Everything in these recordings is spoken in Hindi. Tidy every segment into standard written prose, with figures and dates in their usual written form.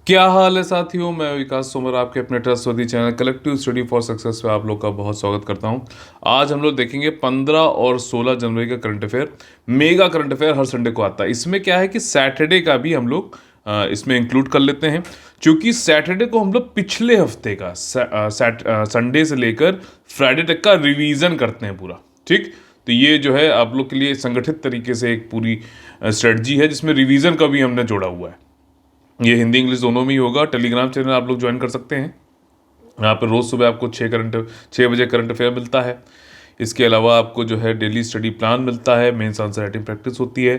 क्या हाल है साथियों। मैं विकास सोमर आपके अपने trustworthy channel collective study for success पे आप लोग का बहुत स्वागत करता हूं। आज हम लोग देखेंगे 15 और 16 जनवरी का current affair. Mega current affair हर संडे को आता है। इसमें क्या है कि सैटरडे का भी हम लोग इसमें इंक्लूड कर लेते हैं, क्योंकि सैटरडे को हम लोग पिछले हफ्ते का संडे से लेकर फ्राइडे तक का रिवीजन करते हैं पूरा। ठीक, तो ये जो है आप लोग के लिए संगठित तरीके से एक पूरी स्ट्रेटजी है, जिसमें रिवीजन का भी हमने जोड़ा हुआ है। ये हिंदी इंग्लिश दोनों में ही होगा। टेलीग्राम चैनल आप लोग ज्वाइन कर सकते हैं। यहाँ पर रोज़ सुबह आपको 6 बजे करंट अफेयर मिलता है। इसके अलावा आपको जो है डेली स्टडी प्लान मिलता है, मेंस आंसर राइटिंग प्रैक्टिस होती है।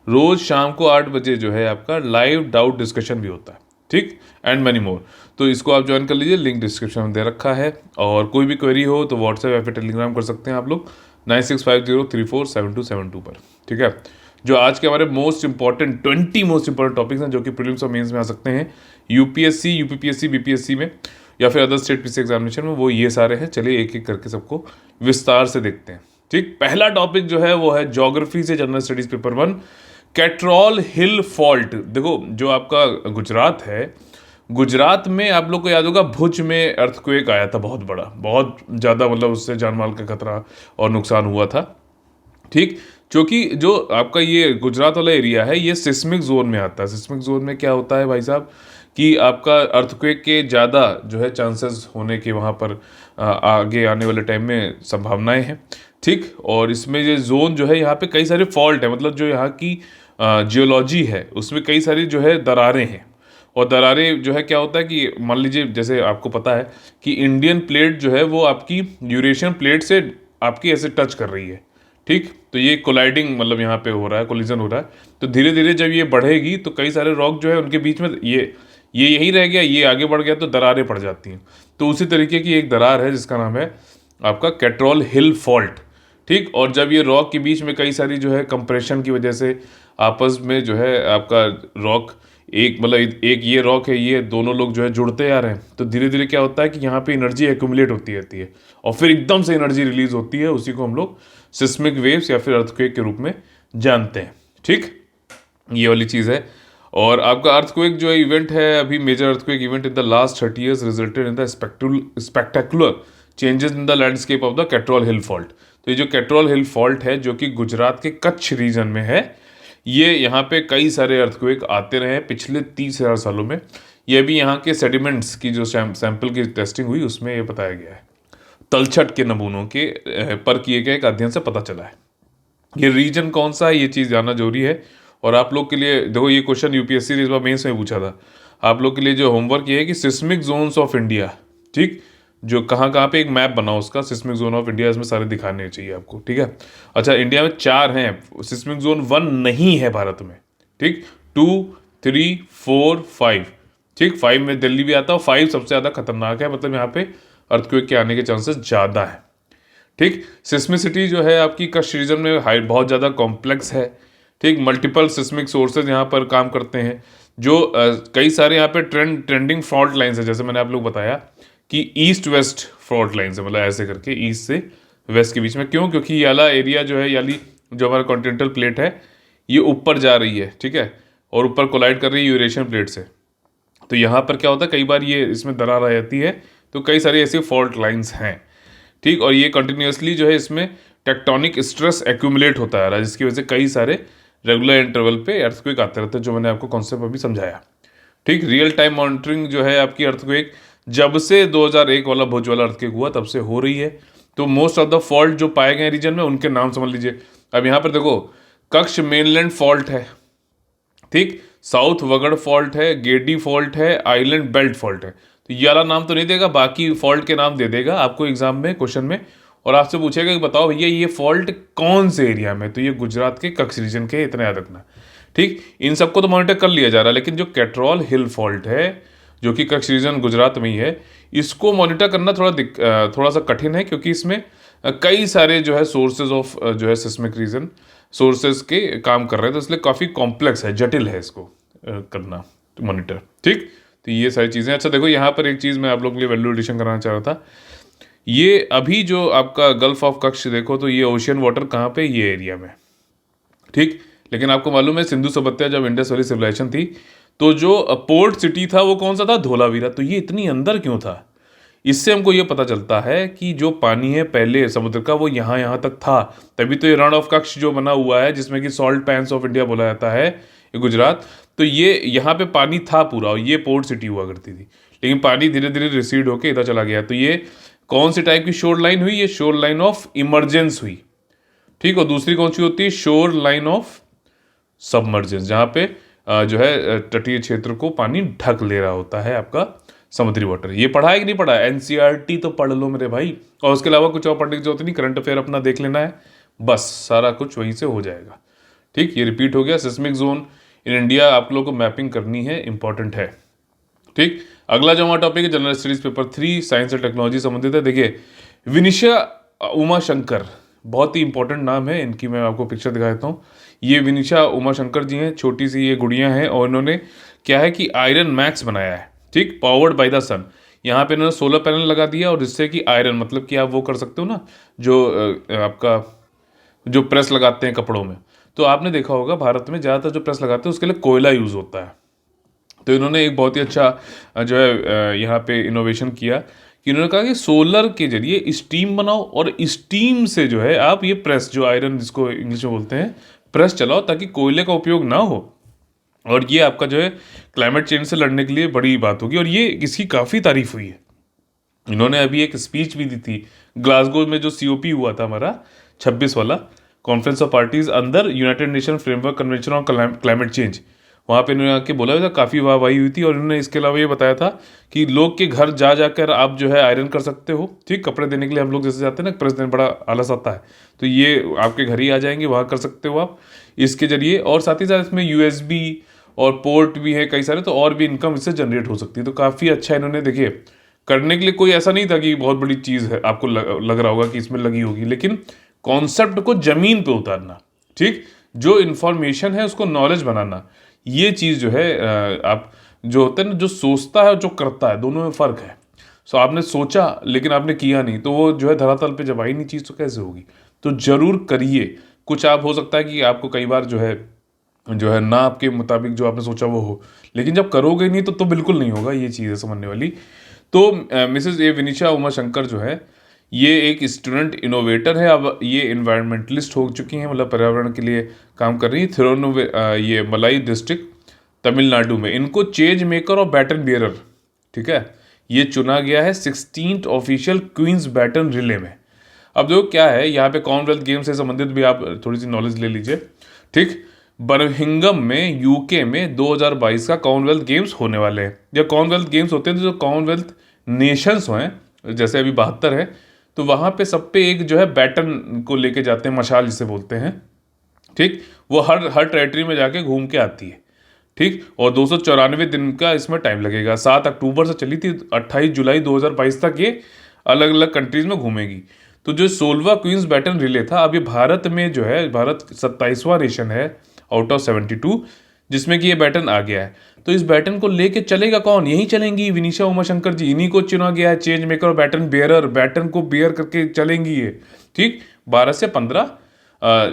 रोज़ शाम को 8 बजे जो है आपका लाइव डाउट डिस्कशन भी होता है। ठीक, एंड मैनी मोर। तो इसको आप ज्वाइन कर लीजिए, लिंक डिस्क्रिप्शन में दे रखा है। और कोई भी क्वेरी हो तो व्हाट्सएप या फिर टेलीग्राम कर सकते हैं आप लोग 9650347272 पर। ठीक है, जो आज के हमारे most important 20 most important topics हैं जो कि प्रीलिम्स और मेंस में आ सकते हैं, यूपीएससी, यूपीपीएससी, बीपीएससी में या फिर अदर स्टेट पीसी एग्जामिनेशन में, वो ये सारे हैं। चलिए एक एक करके सबको विस्तार से देखते हैं। ठीक, पहला टॉपिक जो है वो है ज्योग्राफी से general studies paper 1, कैट्रॉल hill fault. देखो, जो आपका गुजरात है, गुजरात में आप लोग को याद होगा भुज में अर्थक्वेक आया था, बहुत बड़ा, बहुत ज़्यादा, मतलब उससे जान माल का खतरा और नुकसान हुआ था। ठीक, क्योंकि जो आपका ये गुजरात वाला एरिया है ये सिस्मिक जोन में आता है। सिस्मिक जोन में क्या होता है भाई साहब कि आपका अर्थक्वेक के ज़्यादा जो है चांसेस होने के वहाँ पर आगे आने वाले टाइम में संभावनाएं हैं। ठीक, और इसमें ये जोन जो है यहाँ पे कई सारे फॉल्ट है, मतलब जो यहाँ की जियोलॉजी है उसमें कई सारी जो है दरारें हैं। और दरारें जो है क्या होता है कि मान लीजिए, जैसे आपको पता है कि इंडियन प्लेट जो है वो आपकी यूरेशियन प्लेट से आपकी ऐसे टच कर रही है। ठीक, तो ये कोलाइडिंग, मतलब यहाँ पे हो रहा है, कोलिजन हो रहा है। तो धीरे धीरे जब ये बढ़ेगी तो कई सारे रॉक जो है उनके बीच में ये यही रह गया, ये आगे बढ़ गया तो दरारें पड़ जाती हैं। तो उसी तरीके की एक दरार है जिसका नाम है आपका कैट्रॉल हिल फॉल्ट। ठीक, और जब ये रॉक के बीच में कई सारी जो है कंप्रेशन की वजह से आपस में जो है आपका रॉक एक, मतलब एक ये रॉक है, ये दोनों लोग जो है जुड़ते आ रहे हैं, तो धीरे धीरे क्या होता है कि यहाँ पे एनर्जी एक्यूमुलेट होती रहती है और फिर एकदम से एनर्जी रिलीज होती है। उसी को हम लोग सिस्मिक वेव्स या फिर अर्थक्वेक के रूप में जानते हैं। ठीक, ये वाली चीज़ है। और आपका अर्थक्वेक जो इवेंट है अभी, major earthquake event in the last 30 years resulted in the spectacular changes in the landscape of the Catroll hill fault. तो ये जो कैट्रॉल हिल फॉल्ट है जो कि गुजरात के कच्छ रीजन में है, ये यहाँ पे कई सारे अर्थक्वेक आते रहे हैं पिछले 30,000 सालों में। ये भी यहाँ के सेडिमेंट्स की जो सैंपल की टेस्टिंग हुई उसमें ये बताया गया है, तलछट के नमूनों के पर किए गए एक अध्ययन से पता चला है। ये रीजन कौन सा है ये चीज़ जानना जरूरी है। और आप लोग के लिए देखो, ये क्वेश्चन यूपीएससी ने इस बार मेंस में पूछा था। आप लोग के लिए जो होमवर्क ये है कि सिस्मिक जोन्स ऑफ इंडिया, ठीक, जो कहाँ कहाँ पे एक मैप बनाओ उसका, सिस्मिक जोन ऑफ इंडिया, इसमें सारे दिखाने चाहिए आपको। ठीक है, अच्छा, इंडिया में 4 हैं, सिस्मिक जोन 1 नहीं है भारत में। ठीक, 2, 3, 4, 5। ठीक, 5 में दिल्ली भी आता है, 5 सबसे ज़्यादा खतरनाक है, मतलब यहाँ पे अर्थक्वेक के आने के चांसेस ज़्यादा है। ठीक, सिस्मिसिटी जो है आपकी कच्छ रीजन में हाई बहुत ज़्यादा कॉम्प्लेक्स है। ठीक, मल्टीपल सिस्मिक सोर्सेज यहाँ पर काम करते हैं, जो कई सारे यहाँ पे ट्रेंडिंग फॉल्ट लाइन्स है। जैसे मैंने आप लोग बताया कि ईस्ट वेस्ट फॉल्ट लाइन्स है, मतलब ऐसे करके ईस्ट से वेस्ट के बीच में। क्यों? क्योंकि ये वाला एरिया जो है, याली जो हमारा कॉन्टिनेंटल प्लेट है, ये ऊपर जा रही है। ठीक है, और ऊपर कोलाइड कर रही है यूरेशियन प्लेट से। तो यहाँ पर क्या होता है, कई बार ये इसमें दरार आ जाती है, तो कई सारी ऐसी फॉल्ट लाइन्स हैं। ठीक, और ये कंटिन्यूसली जो है इसमें टेक्टोनिक स्ट्रेस एक्यूमुलेट होता है, जिसकी वजह से कई सारे रेगुलर इंटरवल पे अर्थक्वेक आते रहते हैं, जो मैंने आपको कॉन्सेप्ट अभी समझाया। ठीक, रियल टाइम मॉनिटरिंग जो है आपकी अर्थक्वेक जब से 2001 वाला भुज वाला अर्थक्वेक हुआ तब से हो रही है। तो मोस्ट ऑफ द फॉल्ट जो पाए गए रीजन में उनके नाम समझ लीजिए। अब यहाँ पर देखो, कच्छ मेनलैंड फॉल्ट है, ठीक, साउथ वगड़ फॉल्ट है, गेडी फॉल्ट है, आइलैंड बेल्ट फॉल्ट है। तो ये वाला नाम तो नहीं देगा, बाकी फॉल्ट के नाम दे देगा आपको एग्जाम में, क्वेश्चन में। और आपसे पूछेगा कि बताओ भैया ये फॉल्ट कौन से एरिया में, तो ये गुजरात के कच्छ रीजन के, इतना याद रखना। ठीक, इन सबको तो मॉनिटर कर लिया जा रहा है, लेकिन जो कैट्रॉल हिल फॉल्ट है जो कि कच्छ रीजन गुजरात में ही है, इसको मॉनिटर करना थोड़ा सा कठिन है, क्योंकि इसमें कई सारे जो है सोर्सेज ऑफ जो है सिस्मिक रीजन सोर्सेज के काम कर रहे हैं, तो इसलिए काफ़ी कॉम्प्लेक्स है, जटिल है इसको करना मॉनिटर। ठीक, तो ये सारी चीज़ें। अच्छा देखो, यहाँ पर एक चीज़ मैं आप लोगों के लिए वैल्यू एडिशन कराना चाह रहा था। ये अभी जो आपका गल्फ ऑफ कच्छ देखो, तो ये ओशियन वाटर कहाँ पे, ये एरिया में। ठीक, लेकिन आपको मालूम है सिंधु सभ्यता जब इंडस वैली सिविलाइजेशन थी तो जो पोर्ट सिटी था वो कौन सा था, धोलावीरा। तो ये इतनी अंदर क्यों था? इससे हमको ये पता चलता है कि जो पानी है पहले समुद्र का वो यहाँ तक था, तभी तो ये रण ऑफ कच्छ जो बना हुआ है जिसमें कि सॉल्ट पैंस ऑफ इंडिया बोला जाता है, ये गुजरात। तो ये यहाँ पे पानी था पूरा और ये पोर्ट सिटी हुआ करती थी, लेकिन पानी धीरे धीरे रिसीड होके इधर चला गया। तो ये कौन सी टाइप की शोर लाइन हुई, ये शोर लाइन ऑफ इमरजेंस हुई, ठीक। और दूसरी कौन सी होती है, शोर लाइन ऑफ सबमर्जेंस, जहाँ पे जो है तटीय क्षेत्र को पानी ढक ले रहा होता है आपका समुद्री वाटर। ये पढ़ा है कि नहीं पढ़ा? एनसीईआरटी तो पढ़ लो मेरे भाई, और उसके अलावा कुछ और पढ़ने की जरूरत नहीं, करंट अफेयर अपना देख लेना है, बस सारा कुछ वहीं से हो जाएगा, ठीक। ये रिपीट हो गया, सिस्मिक जोन इन इंडिया आप लोगों को मैपिंग करनी है, इंपॉर्टेंट है, ठीक। अगला जो हमारा टॉपिक है general studies paper 3 science and technology संबंधित है। देखिए विनिशा उमा शंकर, बहुत ही इंपॉर्टेंट नाम है इनकी, मैं आपको पिक्चर दिखा देता हूँ। ये विनिशा उमा शंकर जी हैं, छोटी सी ये गुड़िया हैं, और इन्होंने क्या है कि आयरन मैक्स बनाया है, ठीक, पावर्ड बाय द सन। यहाँ पे इन्होंने सोलर पैनल लगा दिया, और जिससे कि आयरन मतलब कि आप वो कर सकते हो ना, जो आपका जो प्रेस लगाते हैं कपड़ों में, तो आपने देखा होगा भारत में ज़्यादातर जो प्रेस लगाते हैं उसके लिए कोयला यूज़ होता है। तो इन्होंने एक बहुत ही अच्छा जो है यहाँ पे इनोवेशन किया कि इन्होंने कहा कि सोलर के जरिए स्टीम बनाओ, और स्टीम से जो है आप ये प्रेस, जो आयरन जिसको इंग्लिश में बोलते हैं, प्रेस चलाओ, ताकि कोयले का उपयोग ना हो। और ये आपका जो है क्लाइमेट चेंज से लड़ने के लिए बड़ी बात होगी, और ये इसकी काफ़ी तारीफ हुई है। इन्होंने अभी एक स्पीच भी दी थी ग्लासगो में, जो COP हुआ था हमारा 26 वाला, कॉन्फ्रेंस ऑफ पार्टीज अंदर United nation framework convention on climate change. वहाँ पे इन्होंने आके बोला था, काफ़ी वाहवाही हुई थी। और इन्होंने इसके अलावा ये बताया था कि लोग के घर जा जाकर आप जो है आयरन कर सकते हो, ठीक। कपड़े देने के लिए हम लोग जैसे जाते हैं ना प्रेस देने, बड़ा आलस आता है, तो ये आपके घर ही आ जाएंगे, वहाँ कर सकते हो आप इसके जरिए। और साथ ही साथ इसमें USB और पोर्ट भी है कई सारे, तो और भी इनकम इससे जनरेट हो सकती है। तो काफ़ी अच्छा इन्होंने, देखिए करने के लिए कोई ऐसा नहीं था कि बहुत बड़ी चीज़ है, आपको लग रहा होगा कि इसमें लगी होगी, लेकिन कॉन्सेप्ट को जमीन पे उतारना, ठीक, जो इन्फॉर्मेशन है उसको नॉलेज बनाना, ये चीज़ जो है आप जो होता है ना, जो सोचता है और जो करता है, दोनों में फ़र्क है। सो आपने सोचा लेकिन आपने किया नहीं, तो वो जो है धरातल पे जब आई नहीं चीज़ तो कैसे होगी? तो ज़रूर करिए। कुछ आप हो सकता है कि आपको कई बार जो है ना आपके मुताबिक जो आपने सोचा वो हो, लेकिन जब करोगे नहीं तो बिल्कुल नहीं होगा, ये चीज़ है समझने वाली। तो मिसेस ए विनिशा उमा शंकर जो है, ये एक स्टूडेंट इनोवेटर है, अब ये इन्वायरमेंटलिस्ट हो चुकी हैं, मतलब पर्यावरण के लिए काम कर रही है। ये मलाई डिस्ट्रिक्ट तमिलनाडु में इनको चेंज मेकर और बैटन बियरर, ठीक है, ये चुना गया है 16th official queen's baton relay में। अब देखो क्या है, यहाँ पे कॉमनवेल्थ गेम से संबंधित भी आप थोड़ी सी नॉलेज ले लीजिए, ठीक। बर्मिंघम में UK में 2022 का कॉमनवेल्थ गेम्स होने वाले हैं। जब कॉमनवेल्थ गेम्स होते हैं तो जो कॉमनवेल्थ नेशंस हैं, जैसे अभी 72 है, तो वहाँ पे सब पे एक जो है बैटन को लेके जाते हैं, मशाल जिसे बोलते हैं, ठीक। वो हर हर टेरिटरी में जाके घूम के आती है, ठीक। और 294 दिन का इसमें टाइम लगेगा। 7 अक्टूबर से चली थी, 28 जुलाई 2022 तक ये अलग अलग कंट्रीज में घूमेगी। तो जो 16वां क्वींस बैटन रिले था, अभी भारत में जो है, भारत 27वां नेशन है आउट ऑफ 72 जिसमें कि ये बैटन आ गया है। तो इस बैटन को लेके चलेगा कौन? यही चलेंगी विनिशा उमा शंकर जी, इन्हीं को चुना गया है चेंज मेकर और बैटन बेयरर, बैटन को बेयर करके चलेंगी ये, ठीक। 12 से 15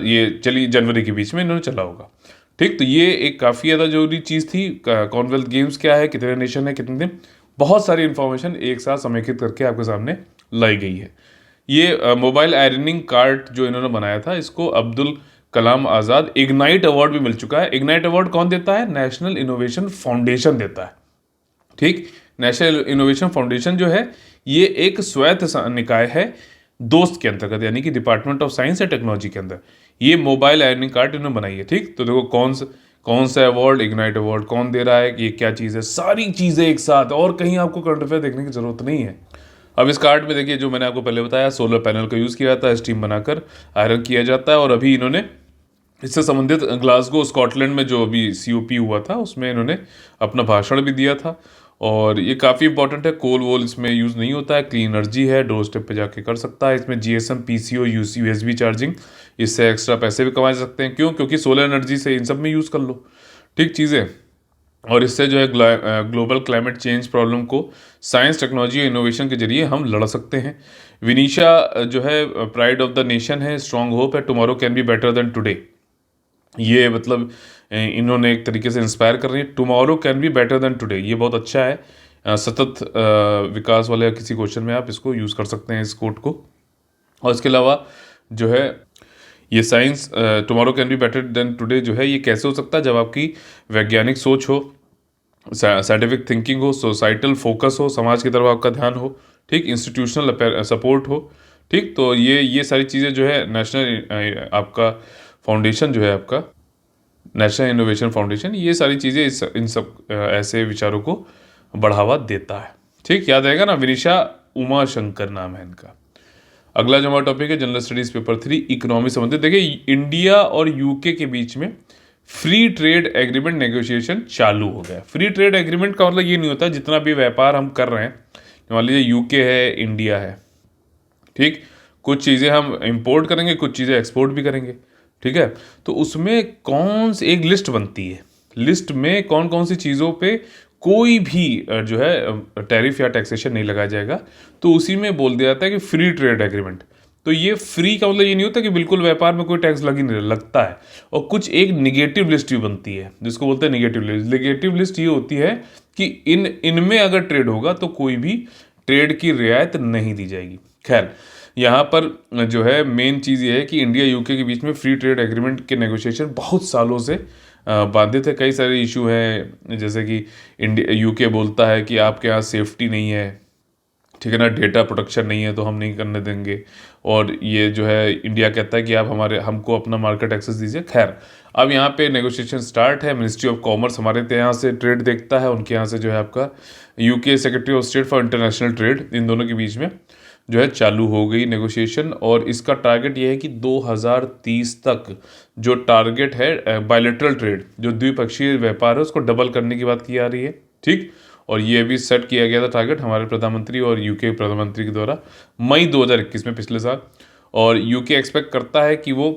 ये चली जनवरी के बीच में इन्होंने चला होगा, ठीक। तो ये एक काफ़ी ज़्यादा जरूरी चीज़ थी। कॉमनवेल्थ गेम्स क्या है, कितने नेशन है, कितने दिन, बहुत सारी इन्फॉर्मेशन एक साथ समेकित करके आपके सामने लाई गई है। ये मोबाइल आयरनिंग कार्ट जो इन्होंने बनाया था, इसको अब्दुल कलाम आज़ाद इग्नाइट अवार्ड भी मिल चुका है। इग्नाइट अवार्ड कौन देता है? नेशनल इनोवेशन फाउंडेशन देता है, ठीक। नेशनल इनोवेशन फाउंडेशन जो है, ये एक स्वायत्त निकाय है दोस्त के अंतर्गत, यानी कि department of science and technology के अंदर ये मोबाइल आयरनिंग कार्ड इन्होंने बनाई है, ठीक। तो देखो कौन सा अवार्ड, इग्नाइट अवार्ड कौन दे रहा है, कि ये क्या चीज़ है, सारी चीज़ें एक साथ, और कहीं आपको करंट अफेयर देखने की जरूरत नहीं है। अब इस कार्ड में देखिए, जो मैंने आपको पहले बताया, सोलर पैनल का यूज़ किया जाता है, स्टीम बनाकर आयरन किया जाता है। और अभी इन्होंने इससे संबंधित ग्लासगो स्कॉटलैंड में जो अभी COP हुआ था, उसमें इन्होंने अपना भाषण भी दिया था। और ये काफ़ी इंपॉर्टेंट है, कोल वोल इसमें यूज़ नहीं होता है, क्लीन एनर्जी है, डोर स्टेप पे जाके कर सकता है। इसमें GSM PCO USB चार्जिंग, इससे एक्स्ट्रा पैसे भी कमा सकते हैं। क्यों? क्योंकि सोलर एनर्जी से इन सब में यूज़ कर लो, ठीक चीज़ें। और इससे जो है ग्लोबल क्लाइमेट चेंज प्रॉब्लम को साइंस, टेक्नोलॉजी और इनोवेशन के जरिए हम लड़ सकते हैं। विनीशा जो है प्राइड ऑफ द नेशन है, स्ट्रॉन्ग होप है, tomorrow can be better than today. ये मतलब इन्होंने एक तरीके से इंस्पायर कर रही है। Tomorrow can be better than today, ये बहुत अच्छा है। सतत विकास वाले किसी क्वेश्चन में आप इसको यूज़ कर सकते हैं, इस कोट को। और इसके अलावा जो है ये science tomorrow can be better than today जो है, ये कैसे हो सकता है? जब आपकी वैज्ञानिक सोच हो, साइंटिफिक थिंकिंग हो, सोसाइटल फोकस हो, समाज की तरफ आपका ध्यान हो, ठीक, इंस्टीट्यूशनल सपोर्ट हो, ठीक। तो ये सारी चीज़ें जो है नेशनल आपका फाउंडेशन जो है आपका नेशनल इनोवेशन फाउंडेशन, ये सारी चीज़ें इन सब ऐसे विचारों को बढ़ावा देता है, ठीक। याद रहेगा ना, विनिशा उमा शंकर नाम है इनका। अगला जो हमारा टॉपिक है जनरल स्टडीज पेपर 3 इकोनॉमी संबंधित। देखिए इंडिया और यूके के बीच में फ्री ट्रेड एग्रीमेंट नेगोशिएशन चालू हो गया। फ्री ट्रेड एग्रीमेंट का मतलब ये नहीं होता जितना भी व्यापार हम कर रहे हैं, मान लीजिए यूके है, इंडिया है, ठीक, कुछ चीज़ें हम इंपोर्ट करेंगे, कुछ चीज़ें एक्सपोर्ट भी करेंगे, ठीक है। तो उसमें कौन सी एक लिस्ट बनती है, लिस्ट में कौन कौन सी चीज़ों पे कोई भी जो है टैरिफ या टैक्सेशन नहीं लगाया जाएगा, तो उसी में बोल दिया जाता है कि फ्री ट्रेड एग्रीमेंट। तो ये फ्री का मतलब ये नहीं होता कि बिल्कुल व्यापार में कोई टैक्स लग ही नहीं लगता है। और कुछ एक निगेटिव लिस्ट भी बनती है जिसको बोलते हैं निगेटिव लिस्ट। निगेटिव लिस्ट ये होती है कि इनमें अगर ट्रेड होगा तो कोई भी ट्रेड की रियायत नहीं दी जाएगी। खैर, यहाँ पर जो है मेन चीज़ ये है कि इंडिया यूके के बीच में फ्री ट्रेड एग्रीमेंट के नेगोशिएशन बहुत सालों से बाधित है। कई सारे इशू हैं, जैसे कि इंडिया यूके बोलता है कि आपके यहाँ सेफ्टी नहीं है, ठीक है ना, डेटा प्रोटेक्शन नहीं है, तो हम नहीं करने देंगे। और ये जो है इंडिया कहता है कि आप हमको अपना मार्केट एक्सेस दीजिए। खैर, अब यहाँ पे नेगोशिएशन स्टार्ट है। मिनिस्ट्री ऑफ कॉमर्स हमारे यहाँ से ट्रेड देखता है, उनके यहाँ से जो है आपका UK secretary of state for international trade, इन दोनों के बीच में जो है चालू हो गई नेगोशिएशन। और इसका टारगेट ये है कि 2030 तक जो टारगेट है बायलैटरल ट्रेड, जो द्विपक्षीय व्यापार है, उसको डबल करने की बात की जा रही है, ठीक। और ये भी सेट किया गया था टारगेट हमारे प्रधानमंत्री और यूके प्रधानमंत्री के द्वारा मई 2021 में, पिछले साल। और यूके एक्सपेक्ट करता है कि वो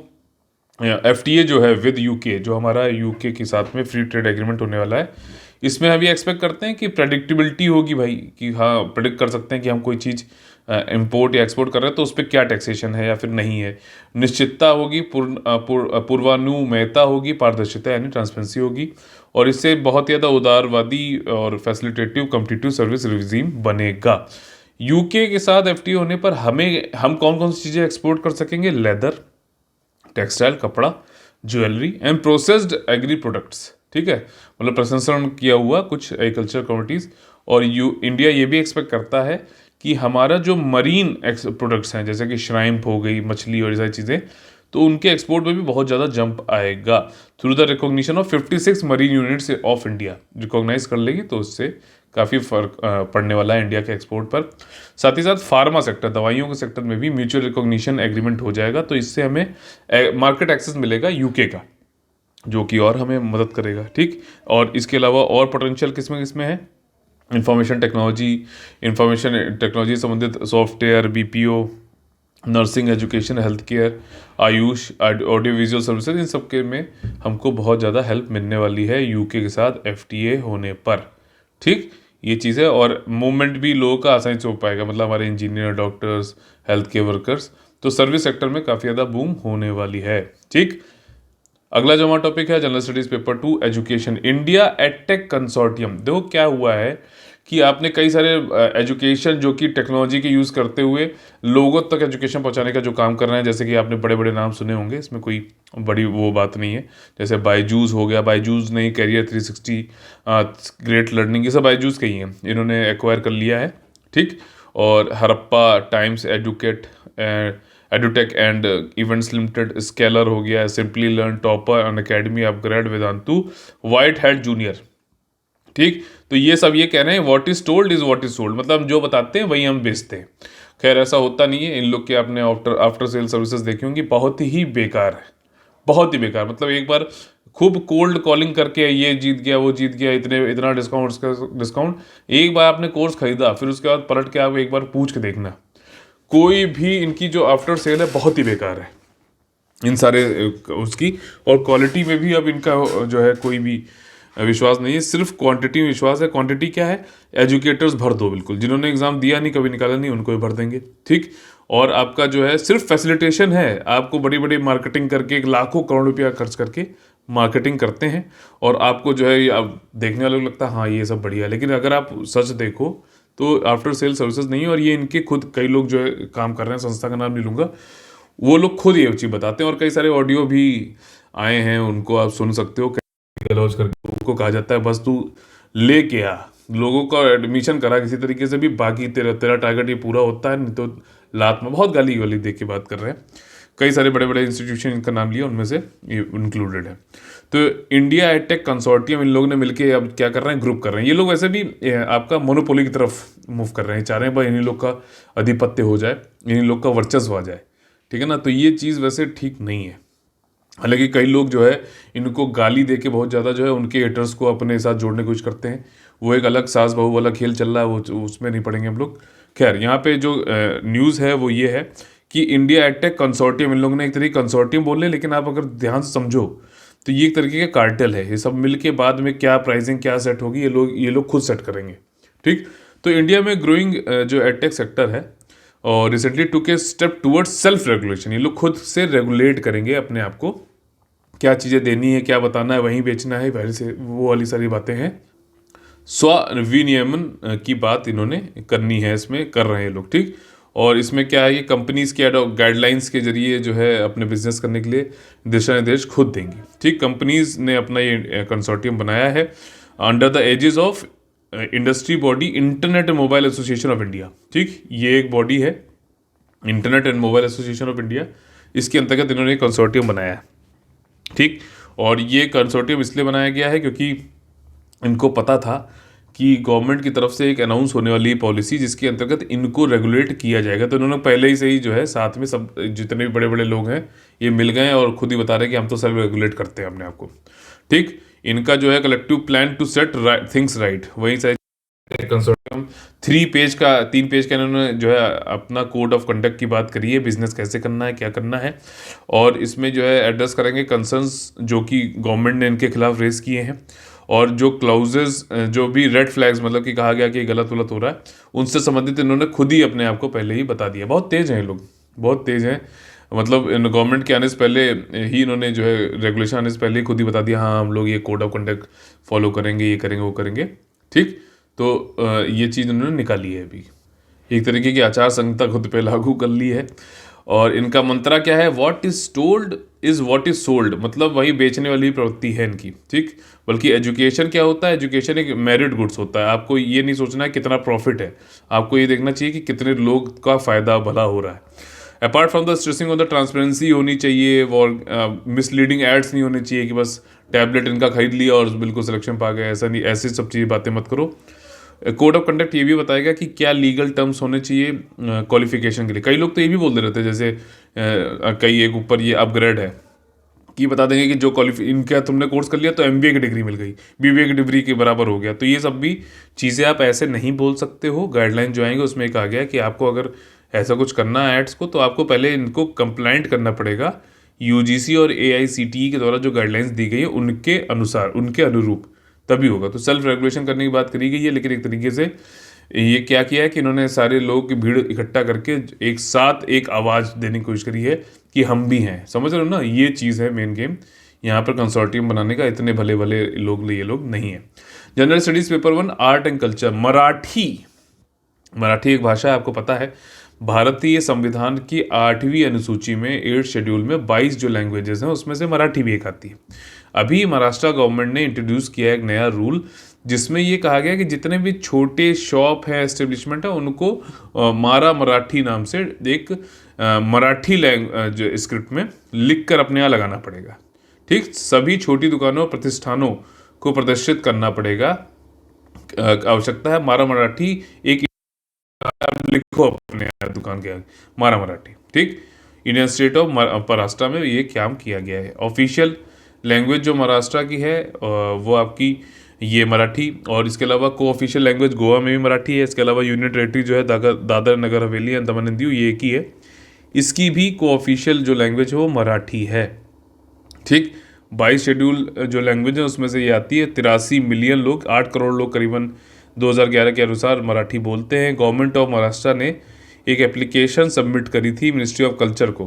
एफटीए जो है विद यूके, जो हमारा यूके के साथ में फ्री ट्रेड एग्रीमेंट होने वाला है, इसमें हम ये एक्सपेक्ट करते हैं कि प्रेडिक्टिबिलिटी होगी भाई, कि हाँ प्रेडिक्ट कर सकते हैं कि हम कोई चीज़ इंपोर्ट या एक्सपोर्ट कर रहे हैं तो उस पर क्या टैक्सेशन है या फिर नहीं है। निश्चितता होगी, पूर्वानुमेयता होगी, पारदर्शिता यानी ट्रांसपेरेंसी होगी। और इससे बहुत ज़्यादा उदारवादी और फैसिलिटेटिव कॉम्पिटिटिव सर्विस रिजीम बनेगा। यूके के साथ एफटीए होने पर हम कौन कौन सी चीज़ें एक्सपोर्ट कर सकेंगे? लेदर, टेक्सटाइल, कपड़ा, jewellery and processed agri products, ठीक है, मतलब प्रसंस्करण किया हुआ कुछ एग्रीकल्चर कमोडिटीज़। और इंडिया ये भी एक्सपेक्ट करता है कि हमारा जो मरीन प्रोडक्ट्स हैं, जैसे कि श्राइम्प हो गई, मछली और ये सारी चीज़ें, तो उनके एक्सपोर्ट में भी बहुत ज़्यादा जंप आएगा। Through the recognition of 56 marine units of India, recognize कर लेगी तो उससे काफ़ी फर्क पड़ने वाला है इंडिया के एक्सपोर्ट पर। साथ ही साथ फार्मा सेक्टर, दवाइयों के सेक्टर में भी म्यूचुअल रिकॉग्निशन एग्रीमेंट हो जाएगा, तो इससे हमें मार्केट एक्सेस मिलेगा यूके का, जो कि और हमें मदद करेगा, ठीक। और इसके अलावा और पोटेंशियल किसमें है? इंफॉर्मेशन टेक्नोलॉजी संबंधित software, BPO, nursing, education, health care, AYUSH, audio visual services, इन सब के में हमको बहुत ज़्यादा हेल्प मिलने वाली है यूके के साथ एफटीए होने पर, ठीक। ये चीज़ है। और मूवमेंट भी लोगों का आसानी से हो पाएगा, मतलब हमारे engineer, doctors, health care workers, तो सर्विस सेक्टर में काफ़ी ज़्यादा बूम होने वाली है, ठीक। अगला जो हमारा टॉपिक है general studies paper 2 education, India edtech consortium. देखो क्या हुआ है कि आपने कई सारे एजुकेशन जो कि टेक्नोलॉजी के यूज़ करते हुए लोगों तक एजुकेशन पहुंचाने का जो काम कर रहे हैं, जैसे कि आपने बड़े बड़े नाम सुने होंगे, इसमें कोई बड़ी वो बात नहीं है। जैसे बायजूस हो गया, बायजूस नहीं, कैरियर 360, ग्रेट लर्निंग, ये सब बायजूस के ही हैं, इन्होंने एक्वायर कर लिया है, ठीक। और Harappa, Times Edutech and Events Limited, Scaler हो गया, Simplilearn, Topper, Unacademy, upGrad, Vedantu, WhiteHat Junior, ठीक। तो ये सब ये कह रहे हैं what is told is what is sold, मतलब हम जो बताते हैं वही हम बेचते हैं। खैर ऐसा होता नहीं है। इन लोग के आपने आफ्टर सेल सर्विसेज देखी होंगी, बहुत ही बेकार है, बहुत ही बेकार। मतलब एक बार खूब कोल्ड कॉलिंग करके ये जीत गया, वो जीत गया, इतना डिस्काउंट, उसका डिस्काउंट। एक बार आपने कोर्स खरीदा, फिर उसके बाद पलट के आप एक बार पूछ के देखना, कोई भी इनकी जो आफ्टर सेल है बहुत ही बेकार है इन सारे उसकी। और क्वालिटी में भी अब इनका जो है कोई भी विश्वास नहीं है, सिर्फ क्वांटिटी में विश्वास है। क्वांटिटी क्या है? एजुकेटर्स भर दो, बिल्कुल जिन्होंने एग्जाम दिया नहीं, कभी निकाला नहीं, उनको भी भर देंगे, ठीक। और आपका जो है सिर्फ फैसिलिटेशन है, आपको बड़ी बड़ी मार्केटिंग करके लाखों करोड़ रुपया खर्च करके मार्केटिंग करते हैं और आपको जो है अब देखने वालों को लगता है हाँ ये सब बढ़िया है, लेकिन अगर आप सच देखो तो आफ्टर सेल सर्विसेज नहीं है। और ये इनके खुद कई लोग जो है काम कर रहे हैं, संस्था का नाम नहीं लूँगा, वो लोग खुद ये चीज़ बताते हैं और कई सारे ऑडियो भी आए हैं, उनको आप सुन सकते हो। गलौज करके उनको कहा जाता है बस तू लेके आ, लोगों का एडमिशन करा किसी तरीके से भी, बाकी तेरा तेरा टारगेट ये पूरा होता है, नहीं तो लात में बहुत गाली वाली देख के बात कर रहे हैं। कई सारे बड़े बड़े इंस्टीट्यूशन इनका नाम लिया, उनमें से ये इंक्लूडेड है। तो इंडिया एडटेक कंसोर्टियम इन लोगों ने मिलकर अब क्या कर रहे हैं, ग्रुप कर रहे हैं। ये लोग वैसे भी आपका मोनोपोली की तरफ मूव कर रहे हैं, चाह रहे हैं भाई इन्हीं लोग का आधिपत्य हो जाए, इन्हीं लोग का वर्चस्व आ जाए, ठीक है ना। तो ये चीज़ वैसे ठीक नहीं है। हालांकि कई लोग जो है इनको गाली दे के बहुत ज़्यादा जो है उनके हेटर्स को अपने साथ जोड़ने की कोशिश करते हैं। वो एक अलग सास बहू वाला खेल चल रहा है, वो उसमें नहीं पड़ेंगे हम लोग। खैर यहाँ पे जो न्यूज़ है वो ये है कि इंडिया एडटेक कंसोर्टियम, इन लोगों ने एक तरीके कंसोर्टियम बोल रहे, लेकिन आप अगर ध्यान से समझो तो ये एक तरीके का कार्टेल है। ये सब मिल के बाद में क्या प्राइसिंग क्या सेट होगी, ये लोग खुद सेट करेंगे, ठीक। तो इंडिया में ग्रोइंग जो एडटेक सेक्टर है और recently took a step towards self regulation, ये लोग खुद से रेगुलेट करेंगे अपने आप को, क्या चीज़ें देनी है, क्या बताना है, वहीं बेचना है, वही से वो वाली सारी बातें हैं। स्व-विनियमन की बात इन्होंने करनी है, इसमें कर रहे हैं लोग, ठीक। और इसमें क्या है कि कंपनीज के गाइडलाइंस के जरिए जो है अपने बिजनेस करने के लिए दिशा निर्देश खुद देंगी, ठीक। कंपनीज ने अपना ये कंसोर्टियम बनाया है under the aegis of industry body Internet and Mobile Association of India, ठीक। ये एक बॉडी है Internet and Mobile Association of India, इसके अंतर्गत इन्होंने एक कंसोर्टियम बनाया है, ठीक। और ये कंसोर्टियम इसलिए बनाया गया है क्योंकि इनको पता था कि गवर्नमेंट की तरफ से एक अनाउंस होने वाली पॉलिसी जिसके अंतर्गत इनको रेगुलेट किया जाएगा। तो इन्होंने पहले ही से ही जो है साथ में सब जितने भी बड़े बड़े लोग हैं ये मिल गए हैं और खुद ही बता रहे हैं कि हम तो सेल्फ रेगुलेट करते हैं अपने आप को, ठीक। इनका जो है collective plan to set things right, वहीं से कंसोर्टियम 3 पेज का इन्होंने जो है अपना कोड ऑफ कंडक्ट की बात करी है, बिजनेस कैसे करना है, क्या करना है। और इसमें जो है एड्रेस करेंगे कंसर्न्स जो कि गवर्नमेंट ने इनके खिलाफ रेज किए हैं, और जो क्लाउजेज जो भी रेड फ्लैग्स मतलब कि कहा गया कि गलत वलत हो रहा है, उनसे संबंधित इन्होंने खुद ही अपने आप को पहले ही बता दिया। बहुत तेज़ हैं ये लोग, बहुत तेज़ हैं, मतलब इन गवर्नमेंट के आने से पहले ही इन्होंने जो है रेगुलेशन आने से पहले ही खुद ही बता दिया हाँ हम लोग ये कोड ऑफ कंडक्ट फॉलो करेंगे, ये करेंगे, वो करेंगे, ठीक। तो ये चीज़ उन्होंने निकाली है अभी, एक तरीके की आचार संहिता खुद पे लागू कर ली है। और इनका मंत्रा क्या है, what is told is what is sold, मतलब वही बेचने वाली प्रवृत्ति है इनकी, ठीक। बल्कि एजुकेशन क्या होता है, एजुकेशन एक मेरिट गुड्स होता है। आपको ये नहीं सोचना है कितना प्रॉफिट है, आपको ये देखना चाहिए कि कितने लोग का फ़ायदा भला हो रहा है। Apart from the stressing of the transparency होनी चाहिए, और मिसलीडिंग एड्स नहीं होने चाहिए कि बस टैबलेट इनका खरीद लिया और बिल्कुल सिलेक्शन पा गए, ऐसा नहीं, ऐसी सब चीज़ें बातें मत करो। कोड ऑफ कंडक्ट ये भी बताएगा कि क्या लीगल टर्म्स होने चाहिए क्वालिफिकेशन के लिए। कई लोग तो ये भी बोल दे रहते हैं, जैसे कई एक ऊपर ये अपग्रेड है कि बता देंगे कि जो इनका तुमने कोर्स कर लिया तो एमबीए की डिग्री मिल गई, बीबीए की डिग्री के बराबर हो गया। तो ये सब भी चीज़ें आप ऐसे नहीं बोल सकते हो। गाइडलाइन जो आएंगे उसमें कहा गया कि आपको अगर ऐसा कुछ करना है एड्स को, तो आपको पहले इनको कंप्लाइंट करना पड़ेगा यूजीसी और एआईसीटीई के द्वारा जो गाइडलाइंस दी गई है उनके अनुसार, उनके अनुरूप, तभी होगा। तो सेल्फ रेगुलेशन करने की बात करी गई है, लेकिन एक तरीके से ये क्या किया है कि इन्होंने सारे लोगों की भीड़ इकट्ठा करके एक साथ एक आवाज़ देने की कोशिश करी है कि हम भी हैं, समझ रहे हो ना। ये चीज़ है मेन गेम यहाँ पर कंसोर्टियम बनाने का। इतने भले भले लोग ये लोग नहीं हैं। General studies paper 1 art and culture, Marathi एक भाषा है, आपको पता है। भारतीय संविधान की 8वीं अनुसूची में 8 शेड्यूल में 22 जो लैंग्वेजेस हैं उसमें से मराठी भी एक आती है। अभी महाराष्ट्र गवर्नमेंट ने इंट्रोड्यूस किया एक नया रूल जिसमें ये कहा गया कि जितने भी छोटे शॉप हैं, एस्टेब्लिशमेंट है, उनको मारा मराठी नाम से एक मराठी लैंग्वेज स्क्रिप्ट में लिख कर अपने यहाँ लगाना पड़ेगा, ठीक। सभी छोटी दुकानों प्रतिष्ठानों को प्रदर्शित करना पड़ेगा। आवश्यकता है मारा मराठी एक लिखो अपने यहाँ दुकान के आगे, मारा मराठी, ठीक। इंडियन स्टेट ऑफ महाराष्ट्र में ये काम किया गया है। ऑफिशियल लैंग्वेज जो महाराष्ट्र की है वो आपकी ये मराठी, और इसके अलावा को ऑफिशियल लैंग्वेज गोवा में भी मराठी है। इसके अलावा यूनियन टेरेटरी जो है Dadar Nagar Haveli and Daman and Diu ये एक ही है, इसकी भी को ऑफिशियल जो लैंग्वेज है वो मराठी है, ठीक। 22 शेड्यूल जो लैंग्वेज है उसमें से ये आती है। 83 मिलियन लोग, 8 करोड़ लोग करीबन 2011 के अनुसार मराठी बोलते हैं। गवर्नमेंट ऑफ महाराष्ट्र ने एक एप्लीकेशन सबमिट करी थी मिनिस्ट्री ऑफ कल्चर को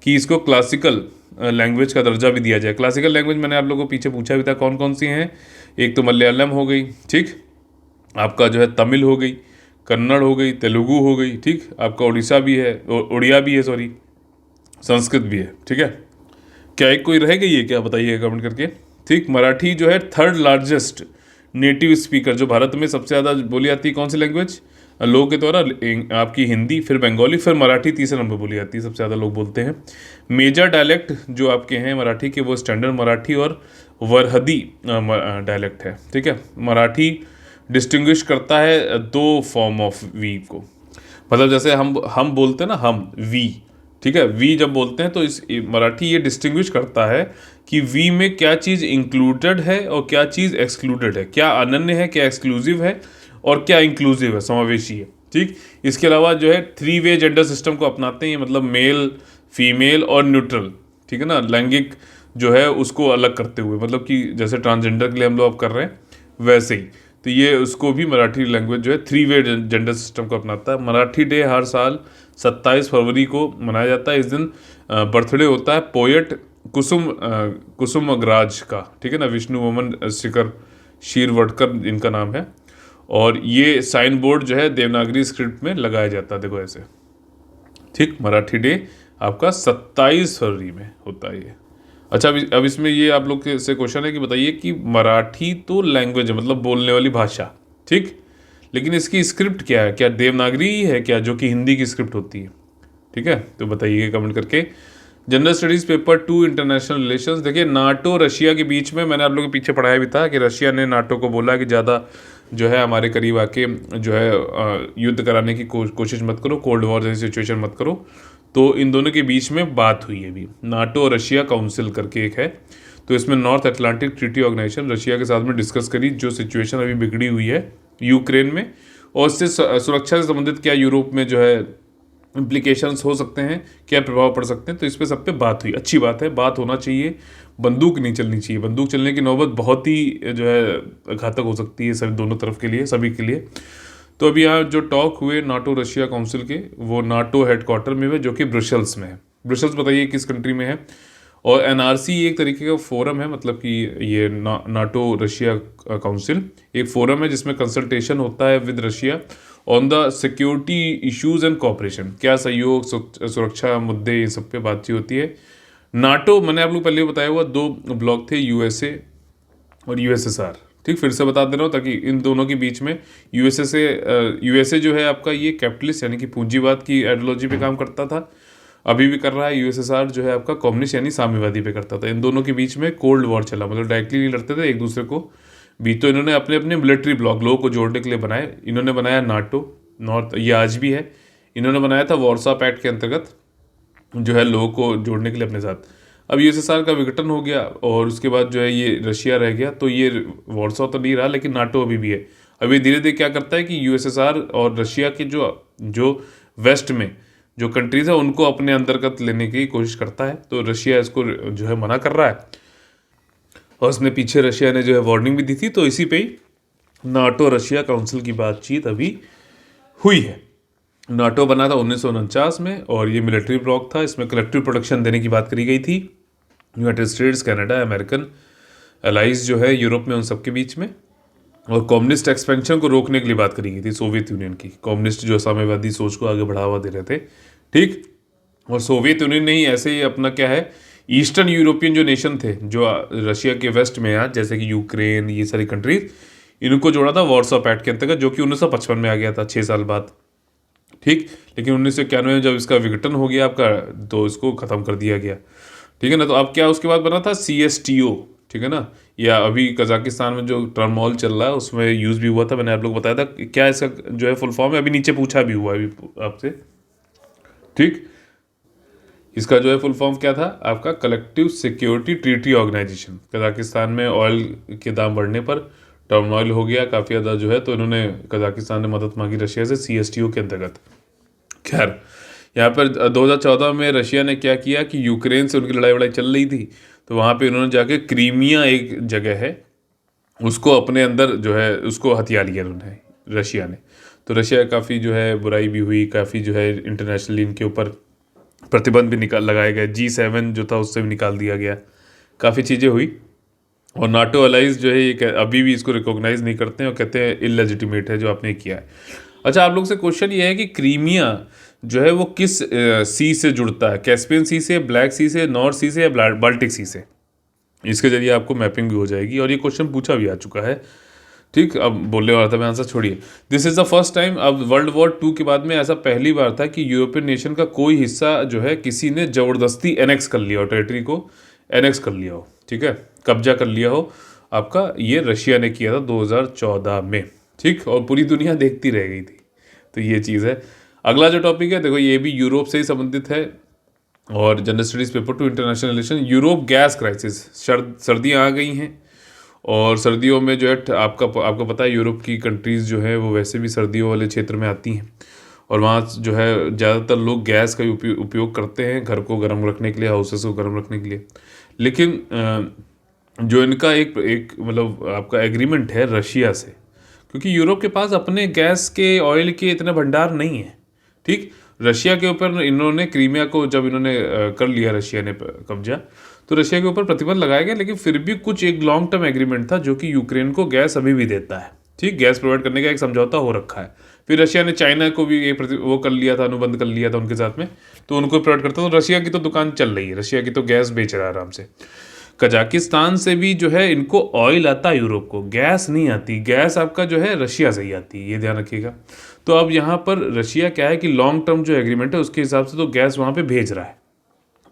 कि इसको क्लासिकल लैंग्वेज का दर्जा भी दिया जाए। क्लासिकल लैंग्वेज मैंने आप लोगों को पीछे पूछा भी था कौन कौन सी हैं। एक तो मलयालम हो गई, ठीक, आपका जो है तमिल हो गई, कन्नड़ हो गई, तेलुगु हो गई, ठीक, आपका उड़ीसा भी है, उड़िया भी है, सॉरी, संस्कृत भी है, ठीक है। क्या एक कोई रह गई है क्या, बताइए कमेंट करके। ठीक, मराठी जो है थर्ड लार्जेस्ट नेटिव स्पीकर, जो भारत में सबसे ज़्यादा बोली जाती है कौन सी लैंग्वेज लोगों के द्वारा, आपकी हिंदी, फिर बंगाली, फिर मराठी तीसरे नंबर बोली जाती है, सबसे ज़्यादा लोग बोलते हैं। मेजर डायलेक्ट जो आपके हैं मराठी के वो स्टैंडर्ड मराठी और वरहदी डायलेक्ट है, ठीक है। मराठी डिस्टिंग्विश करता है दो फॉर्म ऑफ वी को, मतलब जैसे हम बोलते हैं ना, हम वी, ठीक है, वी जब बोलते हैं तो इस मराठी ये डिस्टिंग्विश करता है कि वी में क्या चीज़ इंक्लूडेड है और क्या चीज़ एक्सक्लूडेड है, क्या अनन्य है, क्या एक्सक्लूसिव है और क्या इंक्लूसिव है, समावेशी है, ठीक। इसके अलावा जो है 3 वे जेंडर सिस्टम को अपनाते हैं, मतलब मेल, फीमेल और न्यूट्रल, ठीक है ना, लैंगिक जो है उसको अलग करते हुए, मतलब कि जैसे ट्रांसजेंडर के लिए हम लोग अब कर रहे हैं वैसे ही, तो ये उसको भी मराठी लैंग्वेज जो है 3 वे जेंडर सिस्टम को अपनाता है। मराठी डे हर साल 27 फरवरी को मनाया जाता है। इस दिन बर्थडे होता है पोएट कुसुमाग्रज का, ठीक है ना, विष्णु वमन शिखर शीरवडकर इनका नाम है। और ये साइन बोर्ड जो है देवनागरी स्क्रिप्ट में लगाया जाता है, देखो ऐसे, ठीक। मराठी डे आपका 27 फरवरी में होता है ये। अच्छा, अब इसमें ये आप लोग से क्वेश्चन है कि बताइए कि मराठी तो लैंग्वेज है, मतलब बोलने वाली भाषा, ठीक, लेकिन इसकी स्क्रिप्ट क्या है, क्या देवनागरी ही है क्या, जो कि हिंदी की स्क्रिप्ट होती है, ठीक है, तो बताइए कमेंट करके। General studies paper 2 international relations, देखिए नाटो रशिया के बीच में, मैंने आप लोगों के पीछे पढ़ाया भी था कि रशिया ने नाटो को बोला कि ज़्यादा जो है हमारे करीब आके जो है युद्ध कराने की कोशिश मत करो, कोल्ड वॉर जैसी सिचुएशन मत करो। तो इन दोनों के बीच में बात हुई है अभी, नाटो और रशिया काउंसिल करके एक है, तो इसमें North Atlantic Treaty Organization Russia के साथ में डिस्कस करी जो सिचुएशन अभी बिगड़ी हुई है यूक्रेन में, और इससे सुरक्षा से संबंधित क्या यूरोप में जो है इम्प्लीकेशंस हो सकते हैं, क्या प्रभाव पड़ सकते हैं, तो इस पे सब पे बात हुई। अच्छी बात है, बात होना चाहिए, बंदूक नहीं चलनी चाहिए, बंदूक चलने की नौबत बहुत ही जो है घातक हो सकती है सभी दोनों तरफ के लिए, सभी के लिए। तो अभी यहाँ जो टॉक हुए नाटो रशिया काउंसिल के, वो नाटो हेडक्वार्टर में हुए जो कि ब्रसेल्स में है। ब्रसेल्स बताइए किस कंट्री में है। और एनआरसी एक तरीके का फोरम है, मतलब कि ये नाटो रशिया काउंसिल एक फोरम है जिसमें कंसल्टेशन होता है with Russia on the security issues and cooperation, क्या सहयोग सुरक्षा मुद्दे इन सब पे बातचीत होती है। नाटो मैंने आप लोग पहले बताया हुआ 2 ब्लॉक थे, यूएसए और यूएसएसआर, ठीक, फिर से बता दे रहा हूँ ताकि इन दोनों के बीच में यूएसए जो है आपका ये कैपिटलिस्ट यानी कि पूंजीवाद की आइडियोलॉजी पे काम करता था, अभी भी कर रहा है। यूएसएसआर जो है आपका कम्युनिस्ट यानी साम्यवादी पे करता था। इन दोनों के बीच में कोल्ड वॉर चला, मतलब डायरेक्टली नहीं लड़ते थे एक दूसरे को भी। तो इन्होंने अपने अपने मिलिट्री ब्लॉक लोगों को जोड़ने के लिए बनाए, इन्होंने बनाया नाटो नॉर्थ, ये आज भी है। इन्होंने बनाया था वॉर्सा पैक्ट के अंतर्गत जो है लोगों को जोड़ने के लिए अपने साथ। अब यूएसएसआर का विघटन हो गया और उसके बाद जो है ये रशिया रह गया, तो ये वॉर्सा तो नहीं रहा लेकिन नाटो अभी भी है। अभी धीरे धीरे क्या करता है कि यूएसएसआर और रशिया के जो जो वेस्ट में जो कंट्रीज है उनको अपने अंतर्गत लेने की कोशिश करता है, तो रशिया इसको जो है मना कर रहा है। और उसने पीछे रशिया ने जो है वार्निंग भी दी थी, तो इसी पे ही नाटो रशिया काउंसिल की बातचीत अभी हुई है। नाटो बना था 1949 में और ये मिलिट्री ब्लॉक था, इसमें कलेक्टिव प्रोटेक्शन देने की बात करी गई थी United states, Canada, American allies जो है यूरोप में, उन सबके बीच में। और कम्युनिस्ट एक्सपेंशन को रोकने के लिए बात करी गई थी सोवियत यूनियन की, कम्युनिस्ट जो साम्यवादी सोच को आगे बढ़ावा दे रहे थे, ठीक। और सोवियत यूनियन ने ही ऐसे ही अपना क्या है ईस्टर्न यूरोपियन जो नेशन थे जो रशिया के वेस्ट में आज जैसे कि यूक्रेन, ये सारी कंट्रीज, इनको जोड़ा था वॉर्सा पैक्ट के अंतर्गत, जो कि 1955 में आ गया था 6 साल बाद, ठीक। लेकिन 1991 में जब इसका विघटन हो गया आपका, तो इसको ख़त्म कर दिया गया, ठीक है ना। तो अब क्या उसके बाद बना था CSTO, ठीक है ना, या अभी कजाकिस्तान में जो टर्मोल चल रहा है उसमें यूज़ भी हुआ था, मैंने आप लोग बताया था क्या इसका जो है फुल फॉर्म है, अभी नीचे पूछा भी हुआ अभी आपसे, ठीक। इसका जो है फुल फॉर्म क्या था आपका, Collective Security Treaty Organization. Kazakhstan में ऑयल के दाम बढ़ने पर टर्मोइल हो गया काफ़ी ज़्यादा जो है, तो इन्होंने कजाकिस्तान ने मदद मांगी रशिया से CSTO के अंतर्गत। खैर यहाँ पर 2014 में रशिया ने क्या किया कि यूक्रेन से उनकी लड़ाई वड़ाई चल रही थी, तो वहाँ पे उन्होंने जाके क्रीमिया एक जगह है उसको अपने अंदर जो है उसको हथिया लिया उन्होंने, रशिया ने। तो रशिया काफ़ी जो है बुराई भी हुई, काफ़ी जो है इंटरनेशनली इनके ऊपर प्रतिबंध भी लगाए गए, G7 जो था उससे भी निकाल दिया गया, काफ़ी चीज़ें हुई। और नाटो अलाइज जो है ये अभी भी इसको रिकॉग्नाइज नहीं करते हैं और कहते हैं इलेजिटिमेट है जो आपने किया है। अच्छा, आप लोग से क्वेश्चन ये है कि क्रीमिया जो है वो किस सी से जुड़ता है, कैस्पियन सी से, ब्लैक सी से, नॉर्थ सी से या बाल्टिक सी से? इसके जरिए आपको मैपिंग भी हो जाएगी और ये क्वेश्चन पूछा भी आ चुका है। ठीक, अब बोलने वाला था मैं, आंसर छोड़िए। This is the first time, अब वर्ल्ड वॉर 2 के बाद में ऐसा पहली बार था कि यूरोपियन नेशन का कोई हिस्सा जो है किसी ने ज़बरदस्ती एनेक्स कर लिया हो, टेरिटरी को एनेक्स कर लिया हो, ठीक है, कब्जा कर लिया हो आपका। ये रशिया ने किया था 2014 में, ठीक, और पूरी दुनिया देखती रह गई थी। तो ये चीज़ है। अगला जो टॉपिक है देखो, ये भी यूरोप से ही संबंधित है और general studies paper 2 international relation. Europe gas crisis, सर्दियाँ आ गई हैं और सर्दियों में जो है आपको पता है यूरोप की कंट्रीज़ जो है वो वैसे भी सर्दियों वाले क्षेत्र में आती हैं और वहाँ जो है ज़्यादातर लोग गैस का उपयोग करते हैं घर को गर्म रखने के लिए, हाउसेस को गर्म रखने के लिए। लेकिन जो इनका एक मतलब आपका एग्रीमेंट है रशिया से, क्योंकि यूरोप के पास अपने गैस के ऑयल के इतने भंडार नहीं है, ठीक। रशिया के ऊपर इन्होंने क्रीमिया को जब इन्होंने कर लिया रशिया ने कब्जा, तो रशिया के ऊपर प्रतिबंध लगाया गया, लेकिन फिर भी कुछ एक लॉन्ग टर्म एग्रीमेंट था जो कि यूक्रेन को गैस अभी भी देता है, ठीक, गैस प्रोवाइड करने का एक समझौता हो रखा है। फिर रशिया ने चाइना को भी एक वो कर लिया था, अनुबंध कर लिया था उनके साथ में, तो उनको प्रोवाइड करता, तो रशिया की तो दुकान चल रही है, रशिया की तो गैस बेच रहा है आराम से। कजाकिस्तान से भी जो है इनको ऑयल आता है, यूरोप को गैस नहीं आती, गैस आपका जो है रशिया से ही आती है, ये ध्यान रखिएगा। तो अब यहाँ पर रशिया क्या है कि लॉन्ग टर्म जो एग्रीमेंट है उसके हिसाब से तो गैस वहाँ पे भेज रहा है,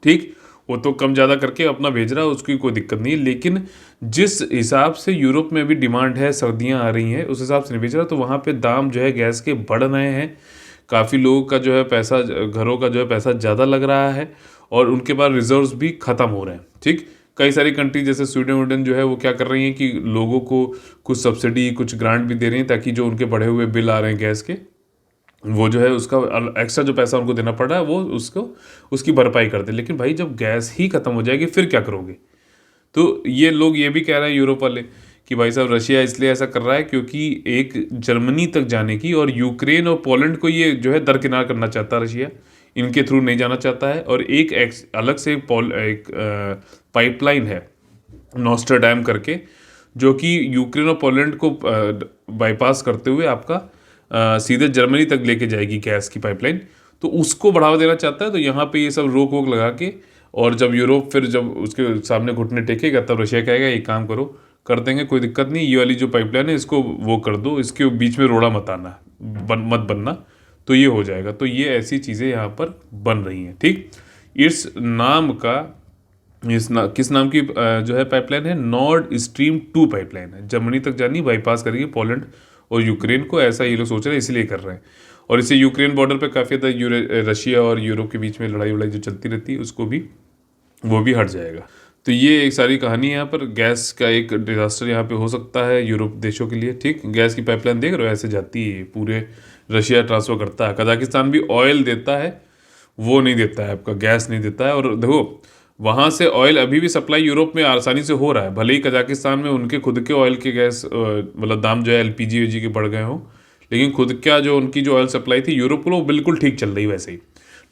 ठीक, वो तो कम ज़्यादा करके अपना भेज रहा है, उसकी कोई दिक्कत नहीं है। लेकिन जिस हिसाब से यूरोप में भी डिमांड है, सर्दियाँ आ रही हैं, उस हिसाब से नहीं भेज रहा, तो वहाँ पे दाम जो है गैस के बढ़ रहे हैं। काफ़ी लोगों का जो है पैसा, घरों का जो है पैसा ज़्यादा लग रहा है और उनके पास रिजर्व्स भी ख़त्म हो रहे हैं, ठीक। कई सारी कंट्री जैसे स्वीडन जो है वो क्या कर रही हैं कि लोगों को कुछ सब्सिडी, कुछ ग्रांट भी दे रही हैं ताकि जो उनके बढ़े हुए बिल आ रहे हैं गैस के, वो जो है उसका एक्स्ट्रा जो पैसा उनको देना पड़ रहा है वो उसकी भरपाई कर दे। लेकिन भाई जब गैस ही ख़त्म हो जाएगी फिर क्या करोगे? तो ये लोग ये भी कह रहे हैं यूरोप वाले कि भाई साहब रशिया इसलिए ऐसा कर रहा है क्योंकि एक जर्मनी तक जाने की और यूक्रेन और पोलैंड को ये जो है दरकिनार करना चाहता है रशिया, इनके थ्रू नहीं जाना चाहता है। और एक अलग से एक पाइपलाइन है नॉस्ट्राडैम करके, जो कि यूक्रेन और पोलैंड को बाईपास करते हुए आपका सीधे जर्मनी तक लेके जाएगी गैस की पाइपलाइन, तो उसको बढ़ावा देना चाहता है। तो यहाँ पे ये सब रोक वोक लगा के, और जब यूरोप फिर जब उसके सामने घुटने टेकेगा तब रशिया कहेगा एक काम करो, कर देंगे, कोई दिक्कत नहीं, ये वाली जो पाइपलाइन है इसको वो कर दो, इसके बीच में रोड़ा मत आना, मत बनना, तो ये हो जाएगा। तो ये ऐसी चीज़ें यहाँ पर बन रही हैं, ठीक। इस नाम का किस नाम की जो है पाइपलाइन है, नॉर्ड स्ट्रीम 2 पाइपलाइन है, जर्मनी तक जानी, बाईपास करेगी पोलैंड और यूक्रेन को, ऐसा ये लोग सोच रहे हैं, इसलिए कर रहे हैं। और इससे यूक्रेन बॉर्डर पे काफ़ी ज़्यादा रशिया और यूरोप के बीच में लड़ाई वड़ाई जो चलती रहती है उसको भी, वो भी हट जाएगा। तो ये एक सारी कहानी है। यहाँ पर गैस का एक डिजास्टर यहाँ पे हो सकता है यूरोप देशों के लिए, ठीक। गैस की पाइपलाइन देख रहे हो ऐसे जाती है, पूरे रशिया ट्रांसफ़र करता है। कजाकिस्तान भी ऑयल देता है, वो नहीं देता है आपका, गैस नहीं देता है। और देखो वहाँ से ऑयल अभी भी सप्लाई यूरोप में आसानी से हो रहा है, भले ही कजाकिस्तान में उनके खुद के ऑयल के गैस मतलब दाम जो है एलपीजी वेजी के बढ़ गए हों, लेकिन खुद का जो उनकी जो ऑयल सप्लाई थी यूरोप को, वो बिल्कुल ठीक चल रही वैसे ही,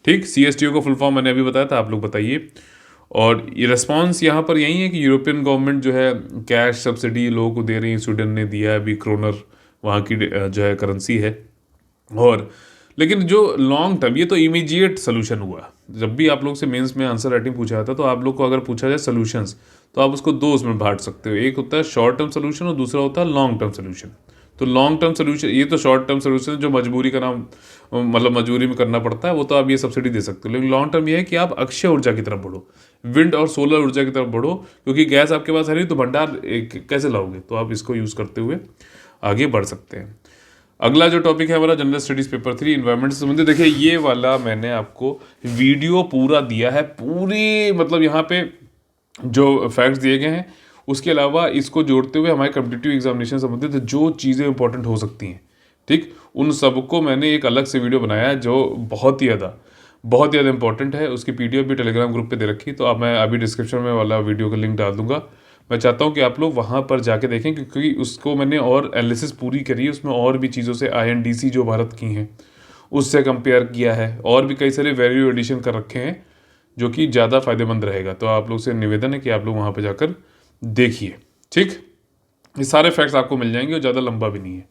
ठीक। CSTO का फुल फॉर्म मैंने अभी बताया था, आप लोग बताइए। और ये रिस्पॉन्स यहाँ पर यही है कि यूरोपियन गवर्नमेंट जो है कैश सब्सिडी लोगों को दे रही है, स्वीडन ने दिया है अभी, क्रोनर वहाँ की जो है करेंसी है। और लेकिन जो लॉन्ग टर्म, ये तो इमीडिएट सोल्यूशन हुआ। जब भी आप लोग से मेंस में आंसर राइटिंग पूछा जाता है तो आप लोग को अगर पूछा जाए सोल्यूशंस, तो आप उसको दो उसमें बांट सकते हो, एक होता है शॉर्ट टर्म सोल्यूशन और दूसरा होता है लॉन्ग टर्म सोल्यूशन। तो लॉन्ग टर्म सोल्यूशन, ये तो शॉर्ट टर्म सोल्यूशन जो मजबूरी का नाम, मतलब मजबूरी में करना पड़ता है, वो तो आप ये सब्सिडी दे सकते हो। लेकिन लॉन्ग टर्म ये है कि आप अक्षय ऊर्जा की तरफ बढ़ो, विंड और सोलर ऊर्जा की तरफ बढ़ो, क्योंकि गैस आपके पास है नहीं तो भंडार कैसे लाओगे, तो आप इसको यूज़ करते हुए आगे बढ़ सकते हैं। अगला जो टॉपिक है हमारा जनरल स्टडीज़ पेपर 3 इन्वायरमेंट से संबंधित। देखिए ये वाला मैंने आपको वीडियो पूरा दिया है, पूरी मतलब यहाँ पे जो फैक्ट्स दिए गए हैं, उसके अलावा इसको जोड़ते हुए हमारे कॉम्पिटिटिव एग्जामिनेशन से संबंधित जो चीज़ें इंपॉर्टेंट हो सकती हैं, ठीक, उन सबको मैंने एक अलग से वीडियो बनाया है जो बहुत ही ज़्यादा इंपॉर्टेंट है। उसकी PDF भी टेलीग्राम ग्रुप पे दे रखी, तो अब मैं अभी डिस्क्रिप्शन में वाला वीडियो का लिंक डाल दूंगा। मैं चाहता हूँ कि आप लोग वहाँ पर जाके देखें, क्योंकि उसको मैंने और एनालिसिस पूरी करी है, उसमें और भी चीज़ों से INDC जो भारत की हैं उससे कंपेयर किया है, और भी कई सारे वैल्यू एडिशन कर रखे हैं जो कि ज़्यादा फायदेमंद रहेगा। तो आप लोग से निवेदन है कि आप लोग वहाँ पे जाकर देखिए। ठीक, ये सारे फैक्ट्स आपको मिल जाएंगे और ज़्यादा लंबा भी नहीं है।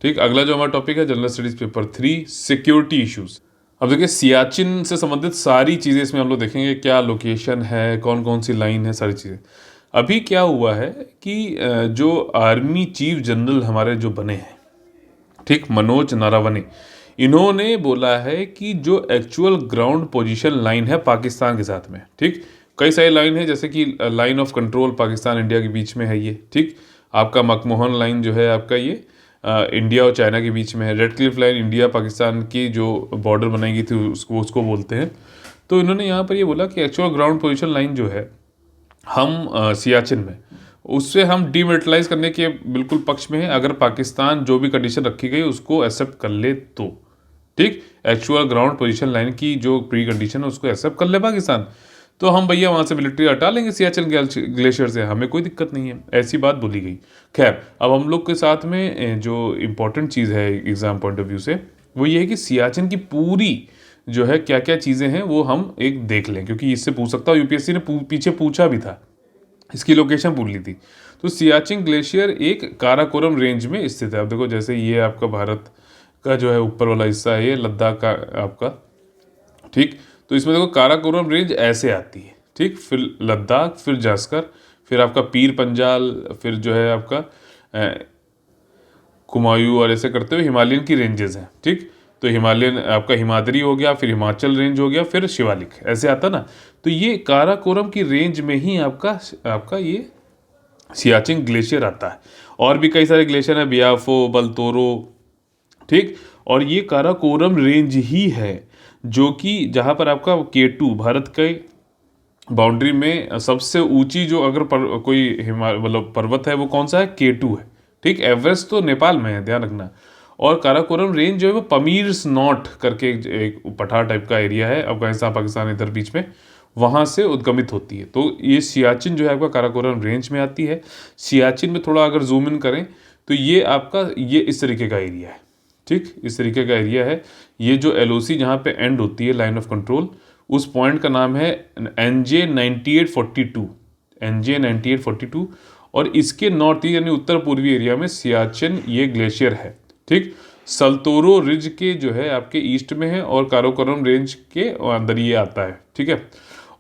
ठीक, अगला जो हमारा टॉपिक है general studies paper 3, security issues. अब देखिए सियाचिन से संबंधित सारी चीज़ें इसमें हम लोग देखेंगे, क्या लोकेशन है, कौन कौन सी लाइन है, सारी चीज़ें। अभी क्या हुआ है कि जो आर्मी चीफ जनरल हमारे जो बने हैं, ठीक, मनोज नारावने, इन्होंने बोला है कि जो एक्चुअल ग्राउंड पोजीशन लाइन है पाकिस्तान के साथ में, ठीक, कई सारी लाइन है, जैसे कि line of control Pakistan India के बीच में है ये, ठीक, आपका मकमोहन लाइन जो है आपका ये इंडिया और चाइना के बीच में है, red Cliff line India Pakistan की जो बॉर्डर बनाई गई थी उसको बोलते हैं। तो इन्होंने यहाँ पर ये बोला कि एक्चुअल ग्राउंड पोजीशन लाइन जो है हम सियाचिन में, उससे हम डीमिलिटराइज करने के बिल्कुल पक्ष में है, अगर पाकिस्तान जो भी कंडीशन रखी गई उसको एक्सेप्ट कर ले तो। ठीक, एक्चुअल ग्राउंड पोजीशन लाइन की जो प्री कंडीशन है उसको एक्सेप्ट कर ले पाकिस्तान, तो हम भैया वहाँ से मिलिट्री हटा लेंगे सियाचिन ग्लेशियर से, हमें कोई दिक्कत नहीं है, ऐसी बात बोली गई। खैर, अब हम लोग के साथ में जो इम्पोर्टेंट चीज़ है एग्जाम पॉइंट ऑफ व्यू से, वो ये है कि सियाचिन की पूरी जो है क्या क्या चीज़ें हैं वो हम एक देख लें, क्योंकि इससे पूछ सकता हूँ, यूपीएससी ने पीछे पूछा भी था, इसकी लोकेशन पूछ ली थी। तो सियाचिन ग्लेशियर एक काराकोरम रेंज में स्थित है। अब देखो जैसे ये आपका भारत का जो है ऊपर वाला हिस्सा है, ये लद्दाख का आपका, ठीक, तो इसमें देखो काराकोरम रेंज ऐसे आती है, ठीक, फिर लद्दाख, फिर जास्कर, फिर आपका पीर पंजाल, फिर जो है आपका कुमायूं, और ऐसे करते हुए हिमालयन की रेंजेस हैं। ठीक, तो हिमालयन आपका हिमाद्री हो गया, फिर हिमाचल रेंज हो गया, फिर शिवालिक, ऐसे आता ना। तो ये काराकोरम की रेंज में ही आपका ये सियाचिन ग्लेशियर आता है। और भी कई सारे ग्लेशियर हैं, बियाफो, बलतोरो, ठीक, और ये काराकोरम रेंज ही है जो कि जहाँ पर आपका K2 भारत के बाउंड्री में सबसे ऊंची जो अगर कोई मतलब पर्वत है वो कौन सा है, K2 है। ठीक, एवरेस्ट तो नेपाल में है, ध्यान रखना। और काराकोरम रेंज जो है वो पमीर्स नॉट करके एक पठार टाइप का एरिया है, अफगानिस्तान पाकिस्तान इधर बीच में, वहाँ से उद्गमित होती है। तो ये सियाचिन जो है आपका काराकोरम रेंज में आती है। सियाचिन में थोड़ा अगर जूम इन करें तो ये आपका ये इस तरीके का एरिया है, ठीक, इस तरीके का एरिया है। ये जो LOC जहाँ पे एंड होती है लाइन ऑफ कंट्रोल, उस पॉइंट का नाम है NJ 9842, NJ 9842, और इसके नॉर्थ ईस्ट यानी उत्तर पूर्वी एरिया में सियाचिन ये ग्लेशियर है। ठीक, सल्तोरो रिज के जो है आपके ईस्ट में है और काराकोरम रेंज के अंदर ये आता है। ठीक है,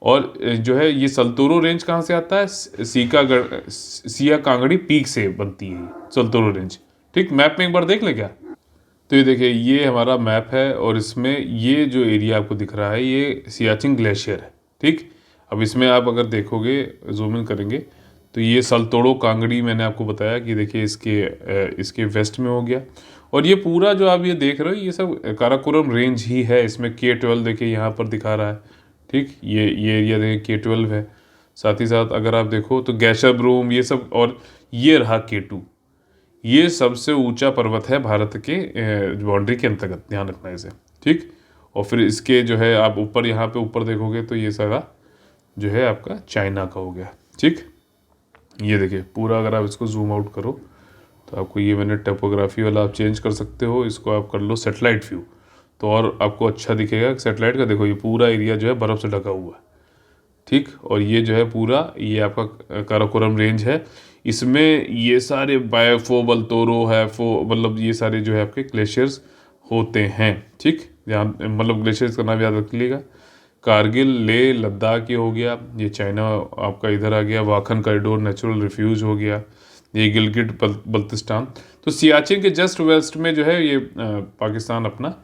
और जो है ये सल्तोरो रेंज कहाँ से आता है, सिया कांगड़ी पीक से बनती है सल्तोरो रेंज। ठीक, मैप में एक बार देख ले क्या। तो ये देखिए ये हमारा मैप है और इसमें ये जो एरिया आपको दिख रहा है ये सियाचिन ग्लेशियर है। ठीक, अब इसमें आप अगर देखोगे, जूम इन करेंगे, तो ये सल्तोरो कांगड़ी मैंने आपको बताया कि देखिए इसके वेस्ट में हो गया। और ये पूरा जो आप ये देख रहे हो ये सब काराकोरम रेंज ही है। इसमें K12 देखिए यहाँ पर दिखा रहा है। ठीक, ये एरिया देखिए K12 है। साथ ही साथ अगर आप देखो तो गैशरब्रूम ये सब, और ये रहा K2, ये सबसे ऊंचा पर्वत है भारत के बाउंड्री के अंतर्गत, ध्यान रखना इसे। ठीक, और फिर इसके जो है आप ऊपर यहाँ पे ऊपर देखोगे तो ये सारा जो है आपका चाइना का हो गया। ठीक, ये देखिए पूरा अगर आप इसको जूम आउट करो तो आपको ये मैंने टोपोग्राफी वाला आप चेंज कर सकते हो, इसको आप कर लो सेटेलाइट व्यू, तो और आपको अच्छा दिखेगा सेटेलाइट का। देखो ये पूरा एरिया जो है बर्फ़ से ढका हुआ है। ठीक, और ये जो है पूरा ये आपका काराकोरम रेंज है। इसमें ये सारे बायोफो, बलतोरो, हैफो, मतलब ये सारे जो है आपके ग्लेशियर्स होते हैं। ठीक, ध्यान मतलब ग्लेशियर्स का नाम याद रख लीजिएगा। कारगिल, ले, लद्दाख ये हो गया, ये चाइना आपका इधर आ गया, वाखन कॉरिडोर नेचुरल रिफ्यूज हो गया, ये गिलगिट बल्तिस्तान। तो सियाचिन के जस्ट वेस्ट में जो है ये पाकिस्तान अपना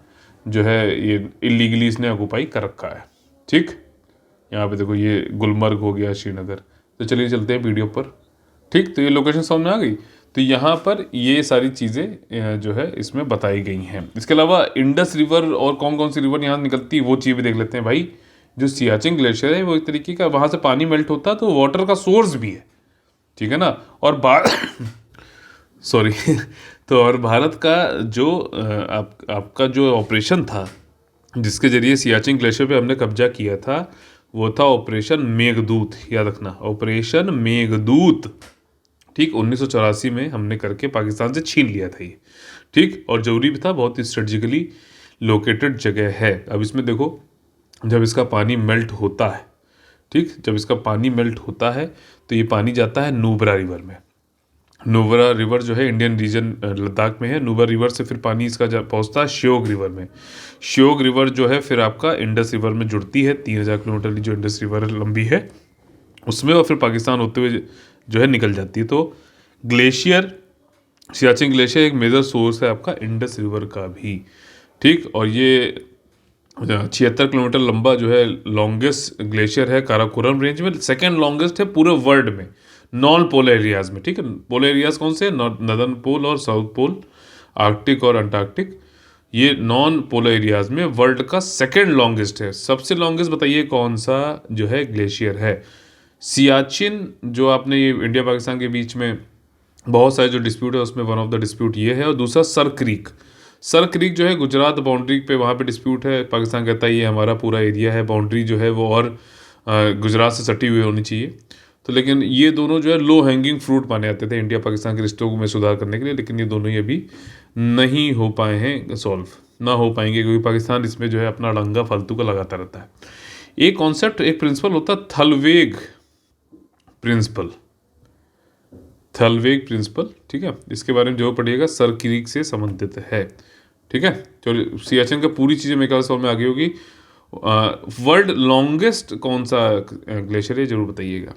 जो है ये इलीगली इसने ऑक्यूपाई कर रखा है। ठीक, यहाँ पे देखो ये गुलमर्ग हो गया, श्रीनगर। तो चलिए चलते हैं वीडियो पर। ठीक, तो ये लोकेशन सामने आ गई। तो यहाँ पर ये सारी चीज़ें जो है इसमें बताई गई हैं। इसके अलावा इंडस रिवर और कौन कौन सी रिवर यहाँ निकलती है वो चीज़ भी देख लेते हैं भाई। जो सियाचिन ग्लेशियर है वो एक तरीके का वहाँ से पानी मेल्ट होता है तो वाटर का सोर्स भी है, ठीक है ना। और सॉरी तो और भारत का जो आपका जो ऑपरेशन था जिसके जरिए सियाचिन ग्लेशियर पे हमने कब्जा किया था वो था ऑपरेशन मेघदूत, याद रखना, ऑपरेशन मेघदूत। ठीक, 1984 में हमने करके पाकिस्तान से छीन लिया था ये। ठीक, और जरूरी भी था, बहुत स्ट्रेटजिकली लोकेटेड जगह है। अब इसमें देखो, जब इसका पानी मेल्ट होता है, ठीक, जब इसका पानी मेल्ट होता है तो ये पानी जाता है नुब्रा रिवर में। नुब्रा रिवर जो है इंडियन रीजन लद्दाख में है। नुब्रा रिवर से फिर पानी इसका पहुंचता है श्योक रिवर में। श्योक रिवर जो है फिर आपका इंडस रिवर में जुड़ती है, 3,000 किलोमीटर की जो इंडस रिवर लंबी है उसमें, और फिर पाकिस्तान होते हुए जो है निकल जाती है। तो ग्लेशियर, सियाचिन ग्लेशियर एक मेजर सोर्स है आपका इंडस रिवर का भी, ठीक। और ये 76 किलोमीटर लंबा जो है लॉन्गेस्ट ग्लेशियर है काराकोरम रेंज में, सेकेंड लॉन्गेस्ट है पूरे वर्ल्ड में नॉन पोलर एरियाज में, ठीक है। पोलर एरियाज कौन से? नदर्न पोल और साउथ पोल, आर्कटिक और अंटार्कटिक। ये नॉन पोलर एरियाज में वर्ल्ड का सेकेंड लॉन्गेस्ट है। सबसे लॉन्गेस्ट बताइए कौन सा जो है ग्लेशियर है? सियाचिन, जो आपने ये इंडिया पाकिस्तान के बीच में बहुत सारे जो डिस्प्यूट है उसमें वन ऑफ द डिस्प्यूट ये है। और दूसरा सर क्रीक, सर क्रीक जो है गुजरात बाउंड्री पे, वहाँ पे डिस्प्यूट है। पाकिस्तान कहता है ये हमारा पूरा एरिया है, बाउंड्री जो है वो और गुजरात से सटी हुई होनी चाहिए। तो लेकिन ये दोनों जो है लो हैंगिंग फ्रूट माने जाते थे इंडिया पाकिस्तान के रिश्तों में सुधार करने के लिए, लेकिन ये दोनों ही अभी नहीं हो पाए हैं सॉल्व, ना हो पाएंगे, क्योंकि पाकिस्तान इसमें जो है अपना अड़ंगा फालतू का लगाता रहता है। एक कॉन्सेप्ट, एक प्रिंसिपल होता है थलवेग प्रिंसिपल, थलवेग प्रिंसिपल, ठीक है। इसके बारे में जो पढ़िएगा सर क्रीक से संबंधित है, ठीक है। चलो, सियाचिन का पूरी चीज़ें मेरे ख्याल से में आ गई होगी। वर्ल्ड लॉन्गेस्ट कौन सा ग्लेशियर है जरूर बताइएगा।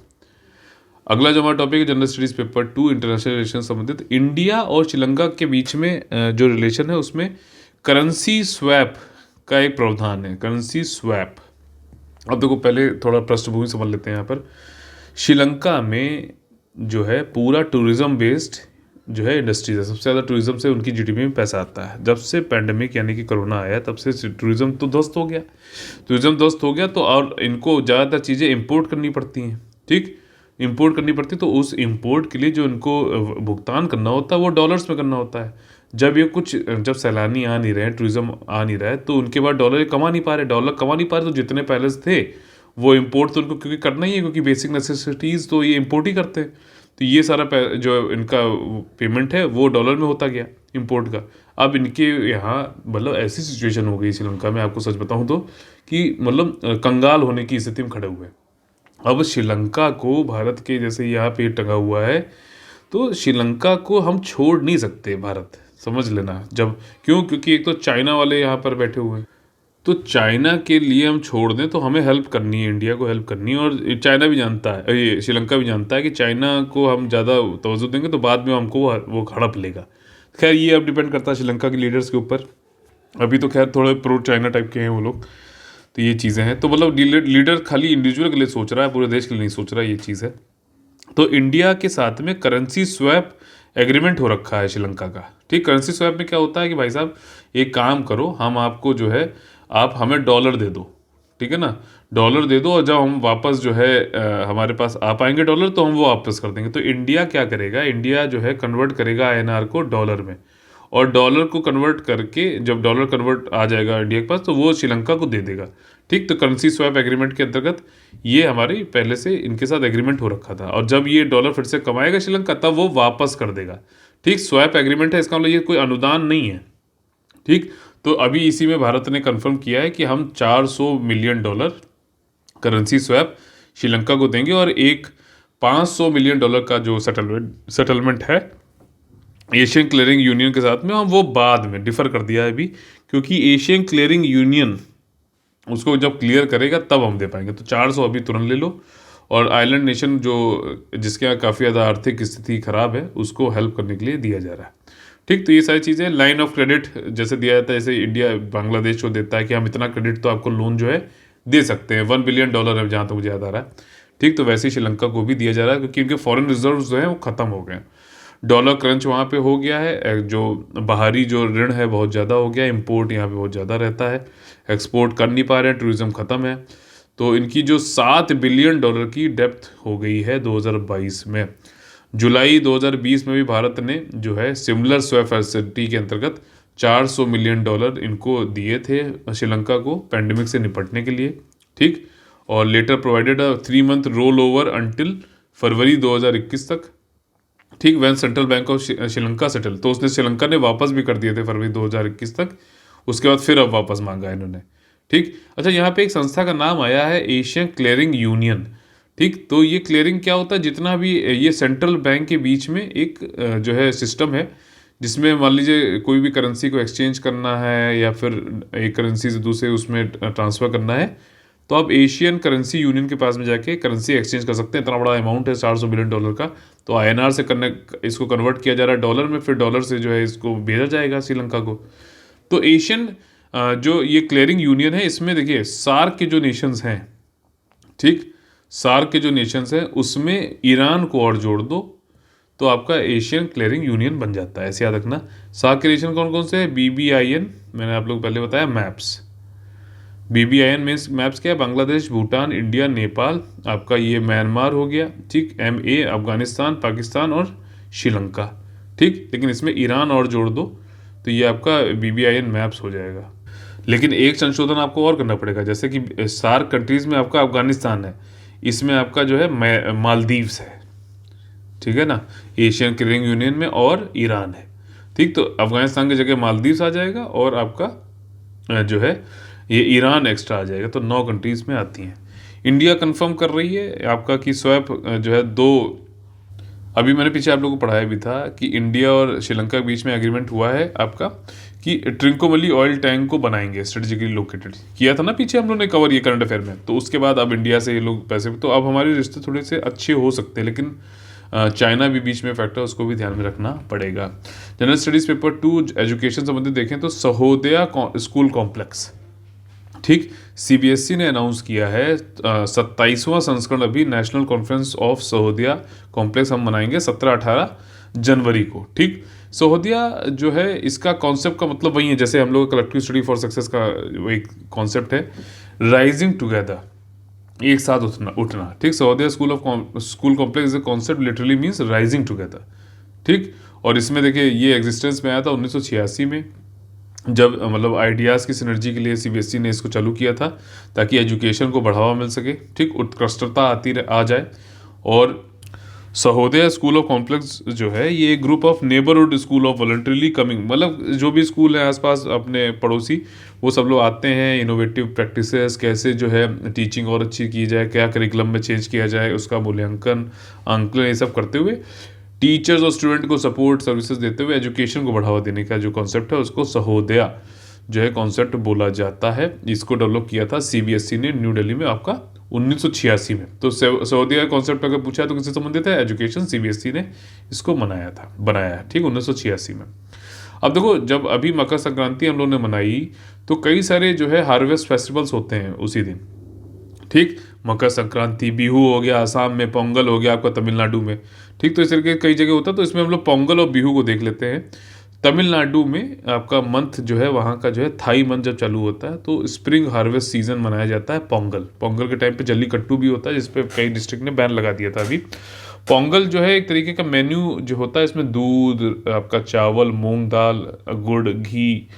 अगला जो हमारा टॉपिक है general studies paper 2 international relation संबंधित। इंडिया और श्रीलंका के बीच में जो रिलेशन है उसमें करेंसी स्वैप का एक प्रावधान है, करेंसी स्वैप। अब देखो, पहले थोड़ा पृष्ठभूमि समझ लेते हैं यहाँ पर। श्रीलंका में जो है पूरा टूरिज्म बेस्ड जो है इंडस्ट्रीज है, सबसे ज़्यादा टूरिज्म से उनकी जीडीपी में पैसा आता है। जब से पैंडेमिक यानी कि कोरोना आया तब से टूरिज्म तो ध्वस्त हो गया, टूरिज्म ध्वस्त हो गया, तो और इनको ज़्यादातर चीज़ें इंपोर्ट करनी पड़ती हैं, ठीक, इंपोर्ट करनी पड़ती। तो उस इंपोर्ट के लिए जो इनको भुगतान करना होता है वो डॉलर्स में करना होता है। जब सैलानी आ नहीं रहे, टूरिज्म आ नहीं रहा है, तो उनके बाद डॉलर कमा नहीं पा रहे, डॉलर कमा नहीं पा रहे, तो जितने पैलेस थे वो इंपोर्ट तो उनको क्योंकि करना ही है, क्योंकि बेसिक नेसेसिटीज़ तो ये इंपोर्ट ही करते हैं। तो ये सारा जो इनका पेमेंट है वो डॉलर में होता गया इंपोर्ट का। अब इनके यहाँ मतलब ऐसी सिचुएशन हो गई श्रीलंका में, आपको सच बताऊँ तो, कि मतलब कंगाल होने की स्थिति में खड़े हुए। अब श्रीलंका को भारत के जैसे यहाँ पे टंगा हुआ है, तो श्रीलंका को हम छोड़ नहीं सकते, भारत समझ लेना। जब क्यों? क्योंकि एक तो चाइना वाले यहाँ पर बैठे हुए हैं, तो चाइना के लिए हम छोड़ दें तो हमें हेल्प करनी है, इंडिया को हेल्प करनी है। और चाइना भी जानता है, ये श्रीलंका भी जानता है कि चाइना को हम ज़्यादा तवज्जो देंगे तो बाद में हमको वो हड़प लेगा। खैर ये अब डिपेंड करता है श्रीलंका के लीडर्स के ऊपर। अभी तो खैर थोड़े प्रो चाइना टाइप के हैं वो लोग, तो ये चीज़ें हैं। तो मतलब लीडर खाली इंडिविजुअल के लिए सोच रहा है, पूरे देश के लिए नहीं सोच रहा है, ये चीज़ है। तो इंडिया के साथ में करेंसी स्वैप एग्रीमेंट हो रखा है श्रीलंका का, ठीक। करेंसी स्वैप में क्या होता है कि भाई साहब एक काम करो, हम आपको जो है, आप हमें डॉलर दे दो, ठीक है ना, डॉलर दे दो, और जब हम वापस जो है हमारे पास आ पाएंगे डॉलर तो हम वो वापस कर देंगे। तो इंडिया क्या करेगा, इंडिया जो है कन्वर्ट करेगा आईएनआर को डॉलर में, और डॉलर को कन्वर्ट करके जब डॉलर कन्वर्ट आ जाएगा इंडिया के पास तो वो श्रीलंका को दे देगा, ठीक। तो करेंसी स्वैप एग्रीमेंट के अंतर्गत ये हमारी पहले से इनके साथ एग्रीमेंट हो रखा था, और जब ये डॉलर फिर से कमाएगा श्रीलंका तब वो वापस कर देगा, ठीक। स्वैप एग्रीमेंट है, इसका मतलब ये कोई अनुदान नहीं है, ठीक। तो अभी इसी में भारत ने कंफर्म किया है कि हम $400 मिलियन करेंसी स्वैप श्रीलंका को देंगे, और एक $500 मिलियन का जो सेटलमेंट है एशियन क्लियरिंग यूनियन के साथ में, हम वो बाद में डिफर कर दिया है अभी, क्योंकि एशियन क्लियरिंग यूनियन उसको जब क्लियर करेगा तब हम दे पाएंगे। तो 400 अभी तुरंत ले लो, और आइलैंड नेशन जो जिसके यहाँ काफ़ी ज़्यादा आर्थिक स्थिति खराब है उसको हेल्प करने के लिए दिया जा रहा है, ठीक। तो ये सारी चीज़ें, लाइन ऑफ क्रेडिट जैसे दिया जाता है, जैसे इंडिया बांग्लादेश को देता है कि हम इतना क्रेडिट तो आपको लोन जो है दे सकते हैं, $1 बिलियन है जहाँ तक मुझे याद आ रहा है, ठीक। तो वैसे ही श्रीलंका को भी दिया जा रहा है, क्योंकि उनके फॉरेन रिजर्व जो है वो ख़त्म हो गए हैं, डॉलर क्रंच वहाँ पे हो गया है, जो बाहरी जो ऋण है बहुत ज़्यादा हो गया, इंपोर्ट यहाँ पे बहुत ज़्यादा रहता है, एक्सपोर्ट कर नहीं पा रहे हैं, टूरिज्म ख़त्म है। तो इनकी जो $7 बिलियन की डेप्थ हो गई है 2022 में। जुलाई 2020 में भी भारत ने जो है सिमिलर स्वैप फैसिलिटी के अंतर्गत $400 मिलियन इनको दिए थे श्रीलंका को पैंडेमिक से निपटने के लिए, ठीक। और later provided 3 month roll over until फरवरी 2021 तक, ठीक। When central bank of Sri Lanka settle, तो उसने श्रीलंका ने वापस भी कर दिए थे फरवरी 2021 तक उसके बाद फिर अब वापस मांगा इन्होंने। ठीक, अच्छा यहाँ पे एक संस्था का नाम आया है एशियन क्लियरिंग यूनियन। ठीक, तो ये क्लियरिंग क्या होता है, जितना भी ये सेंट्रल बैंक के बीच में एक जो है सिस्टम है, जिसमें मान लीजिए कोई भी करेंसी को एक्सचेंज करना है या फिर एक करेंसी से दूसरे उसमें ट्रांसफ़र करना है, तो आप एशियन करेंसी यूनियन के पास में जाके करेंसी एक्सचेंज कर सकते हैं। इतना बड़ा अमाउंट है $400 बिलियन का, तो आईएनआर से करने इसको कन्वर्ट किया जा रहा है डॉलर में, फिर डॉलर से जो है इसको भेजा जाएगा श्रीलंका को। तो एशियन जो ये क्लियरिंग यूनियन है, इसमें देखिए सार्क के जो नेशंस हैं, ठीक, सार्क के जो नेशंस हैं उसमें ईरान को और जोड़ दो तो आपका एशियन क्लियरिंग यूनियन बन जाता है। ऐसे याद रखना। सार्क के नेशन कौन कौन से हैं? BBIN, मैंने आप लोग पहले बताया, मैप्स। BBIN में मैप्स क्या है? बांग्लादेश, भूटान, इंडिया, नेपाल, आपका ये म्यांमार हो गया, ठीक, MA अफगानिस्तान, पाकिस्तान और श्रीलंका। ठीक, लेकिन इसमें ईरान और जोड़ दो तो ये आपका BBIN मैप्स हो जाएगा। लेकिन एक संशोधन आपको और करना पड़ेगा, जैसे कि सार्क कंट्रीज में आपका अफगानिस्तान है, इसमें आपका जो है मालदीव्स है, ठीक है ना, एशियन क्लियरिंग यूनियन में, और ईरान है। ठीक, तो अफगानिस्तान की जगह मालदीव्स आ जाएगा और आपका जो है ये ईरान एक्स्ट्रा आ जाएगा, तो 9 कंट्रीज में आती हैं। इंडिया कंफर्म कर रही है आपका कि स्वैप जो है दो, अभी मैंने पीछे आप लोगों को पढ़ाया भी था कि इंडिया और श्रीलंका के बीच में एग्रीमेंट हुआ है आपका कि ट्रिंकोमली ऑयल टैंक को बनाएंगे, स्ट्रेटेजिकली लोकेटेड किया था ना पीछे हम लोग ने कवर ये करंट अफेयर में। तो उसके बाद अब इंडिया से ये लोग पैसे, तो अब हमारे रिश्ते थोड़े से अच्छे हो सकते हैं, लेकिन चाइना भी बीच में फैक्टर, उसको भी ध्यान में रखना पड़ेगा। जनरल स्टडीज़ पेपर 2 एजुकेशन संबंधित देखें तो सहोदया स्कूल कॉम्प्लेक्स, ठीक, CBSE ने अनाउंस किया है 27वां संस्करण अभी नेशनल कॉन्फ्रेंस ऑफ सहोदया कॉम्प्लेक्स हम मनाएंगे 17-18 जनवरी को। ठीक, सहोदया जो है इसका कॉन्सेप्ट का मतलब वही है जैसे हम लोग कलेक्टिव स्टडी फॉर सक्सेस का वही कॉन्सेप्ट है, राइजिंग टुगेदर, एक साथ उठना। ठीक, Sahodaya school complex concept literally means rising together. ठीक, और इसमें देखिए ये एग्जिस्टेंस में आया था 1986 में, जब मतलब आइडियाज़ की सिनर्जी के लिए CBSE ने इसको चालू किया था ताकि एजुकेशन को बढ़ावा मिल सके, ठीक, उत्कृष्टता आ जाए। और सहोदया स्कूल ऑफ कॉम्प्लेक्स जो है ये एक group of neighbourhood school of voluntarily coming, मतलब जो भी स्कूल है आसपास अपने पड़ोसी, वो सब लोग आते हैं, इनोवेटिव प्रैक्टिसेस कैसे जो है टीचिंग और अच्छी की जाए, क्या करिकुलम में चेंज किया जाए, उसका मूल्यांकन, आंकलन, ये सब करते हुए टीचर्स और स्टूडेंट को सपोर्ट सर्विसेज देते हुए एजुकेशन को बढ़ावा देने का जो कॉन्सेप्ट है उसको सहोदया जो है कॉन्सेप्ट बोला जाता है। इसको डेवलप किया था CBSE ने न्यू दिल्ली में आपका 1986 में। तो सहोदया कॉन्सेप्ट अगर पूछा तो किससे संबंधित है? एजुकेशन। CBSE ने इसको बनाया है, ठीक, 1986 में। अब देखो, जब अभी मकर संक्रांति हम लोग ने मनाई तो कई सारे जो है हार्वेस्ट फेस्टिवल्स होते हैं उसी दिन। ठीक, मकर संक्रांति, बिहू हो गया आसाम में, पोंगल हो गया आपका तमिलनाडु में। ठीक, तो इस तरीके कई जगह होता है, तो इसमें हम लोग पोंगल और बिहू को देख लेते हैं। तमिलनाडु में आपका मंथ जो है वहाँ का जो है थाई मंथ जब चालू होता है तो स्प्रिंग हार्वेस्ट सीजन मनाया जाता है पोंगल के टाइम पे जल्लीकट्टू भी होता है जिसपे कई डिस्ट्रिक्ट ने बैन लगा दिया था अभी। पोंगल जो है एक तरीके का मेन्यू जो होता है, इसमें दूध, आपका चावल, मूंग दाल, गुड़, घी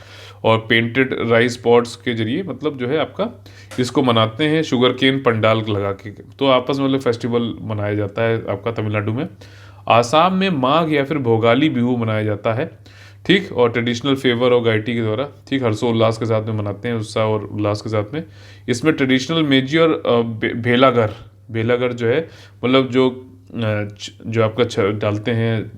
और पेंटेड राइस पॉट्स के जरिए मतलब जो है आपका इसको मनाते हैं, शुगर केन पंडाल लगा के, तो आपस में मतलब फेस्टिवल मनाया जाता है आपका तमिलनाडु में। आसाम में माघ या फिर भोगाली बिहू मनाया जाता है, ठीक, और ट्रेडिशनल फेवर और गाइटी के द्वारा, ठीक, हर्षोल्लास के साथ में मनाते हैं, उत्साह और उल्लास के साथ में। इसमें ट्रेडिशनल मेजी और भेलाघर जो है मतलब जो आपका डालते हैं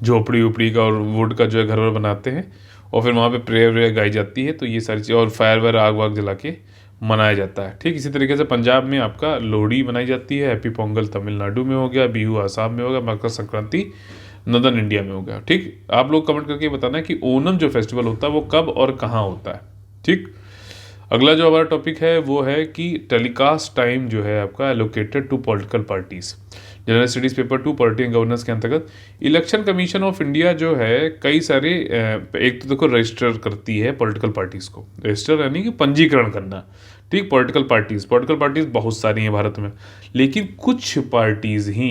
झोपड़ी उपड़ी का और वुड का जो है घर बनाते हैं और फिर वहाँ पे प्रेयर वेयर गाई जाती है, तो ये सारी चीज़, और फायर वायर आग वाग जला के मनाया जाता है। ठीक, इसी तरीके से पंजाब में आपका लोहड़ी मनाई जाती है, हैप्पी पोंगल तमिलनाडु में हो गया, बिहू आसाम में होगा, मकर संक्रांति नॉर्दर्न इंडिया में हो गया। ठीक, आप लोग कमेंट करके बताना कि ओनम जो फेस्टिवल होता है वो कब और कहाँ होता है। ठीक, अगला जो हमारा टॉपिक है वो है कि टेलीकास्ट टाइम जो है आपका allocated to political parties. General studies paper 2 polity and governance के अंतर्गत इलेक्शन कमीशन ऑफ इंडिया जो है कई सारे एक तो देखो रजिस्टर करती है पॉलिटिकल पार्टीज को, रजिस्टर यानी कि पंजीकरण करना। ठीक, पॉलिटिकल पार्टीज बहुत सारी हैं भारत में, लेकिन कुछ पार्टीज ही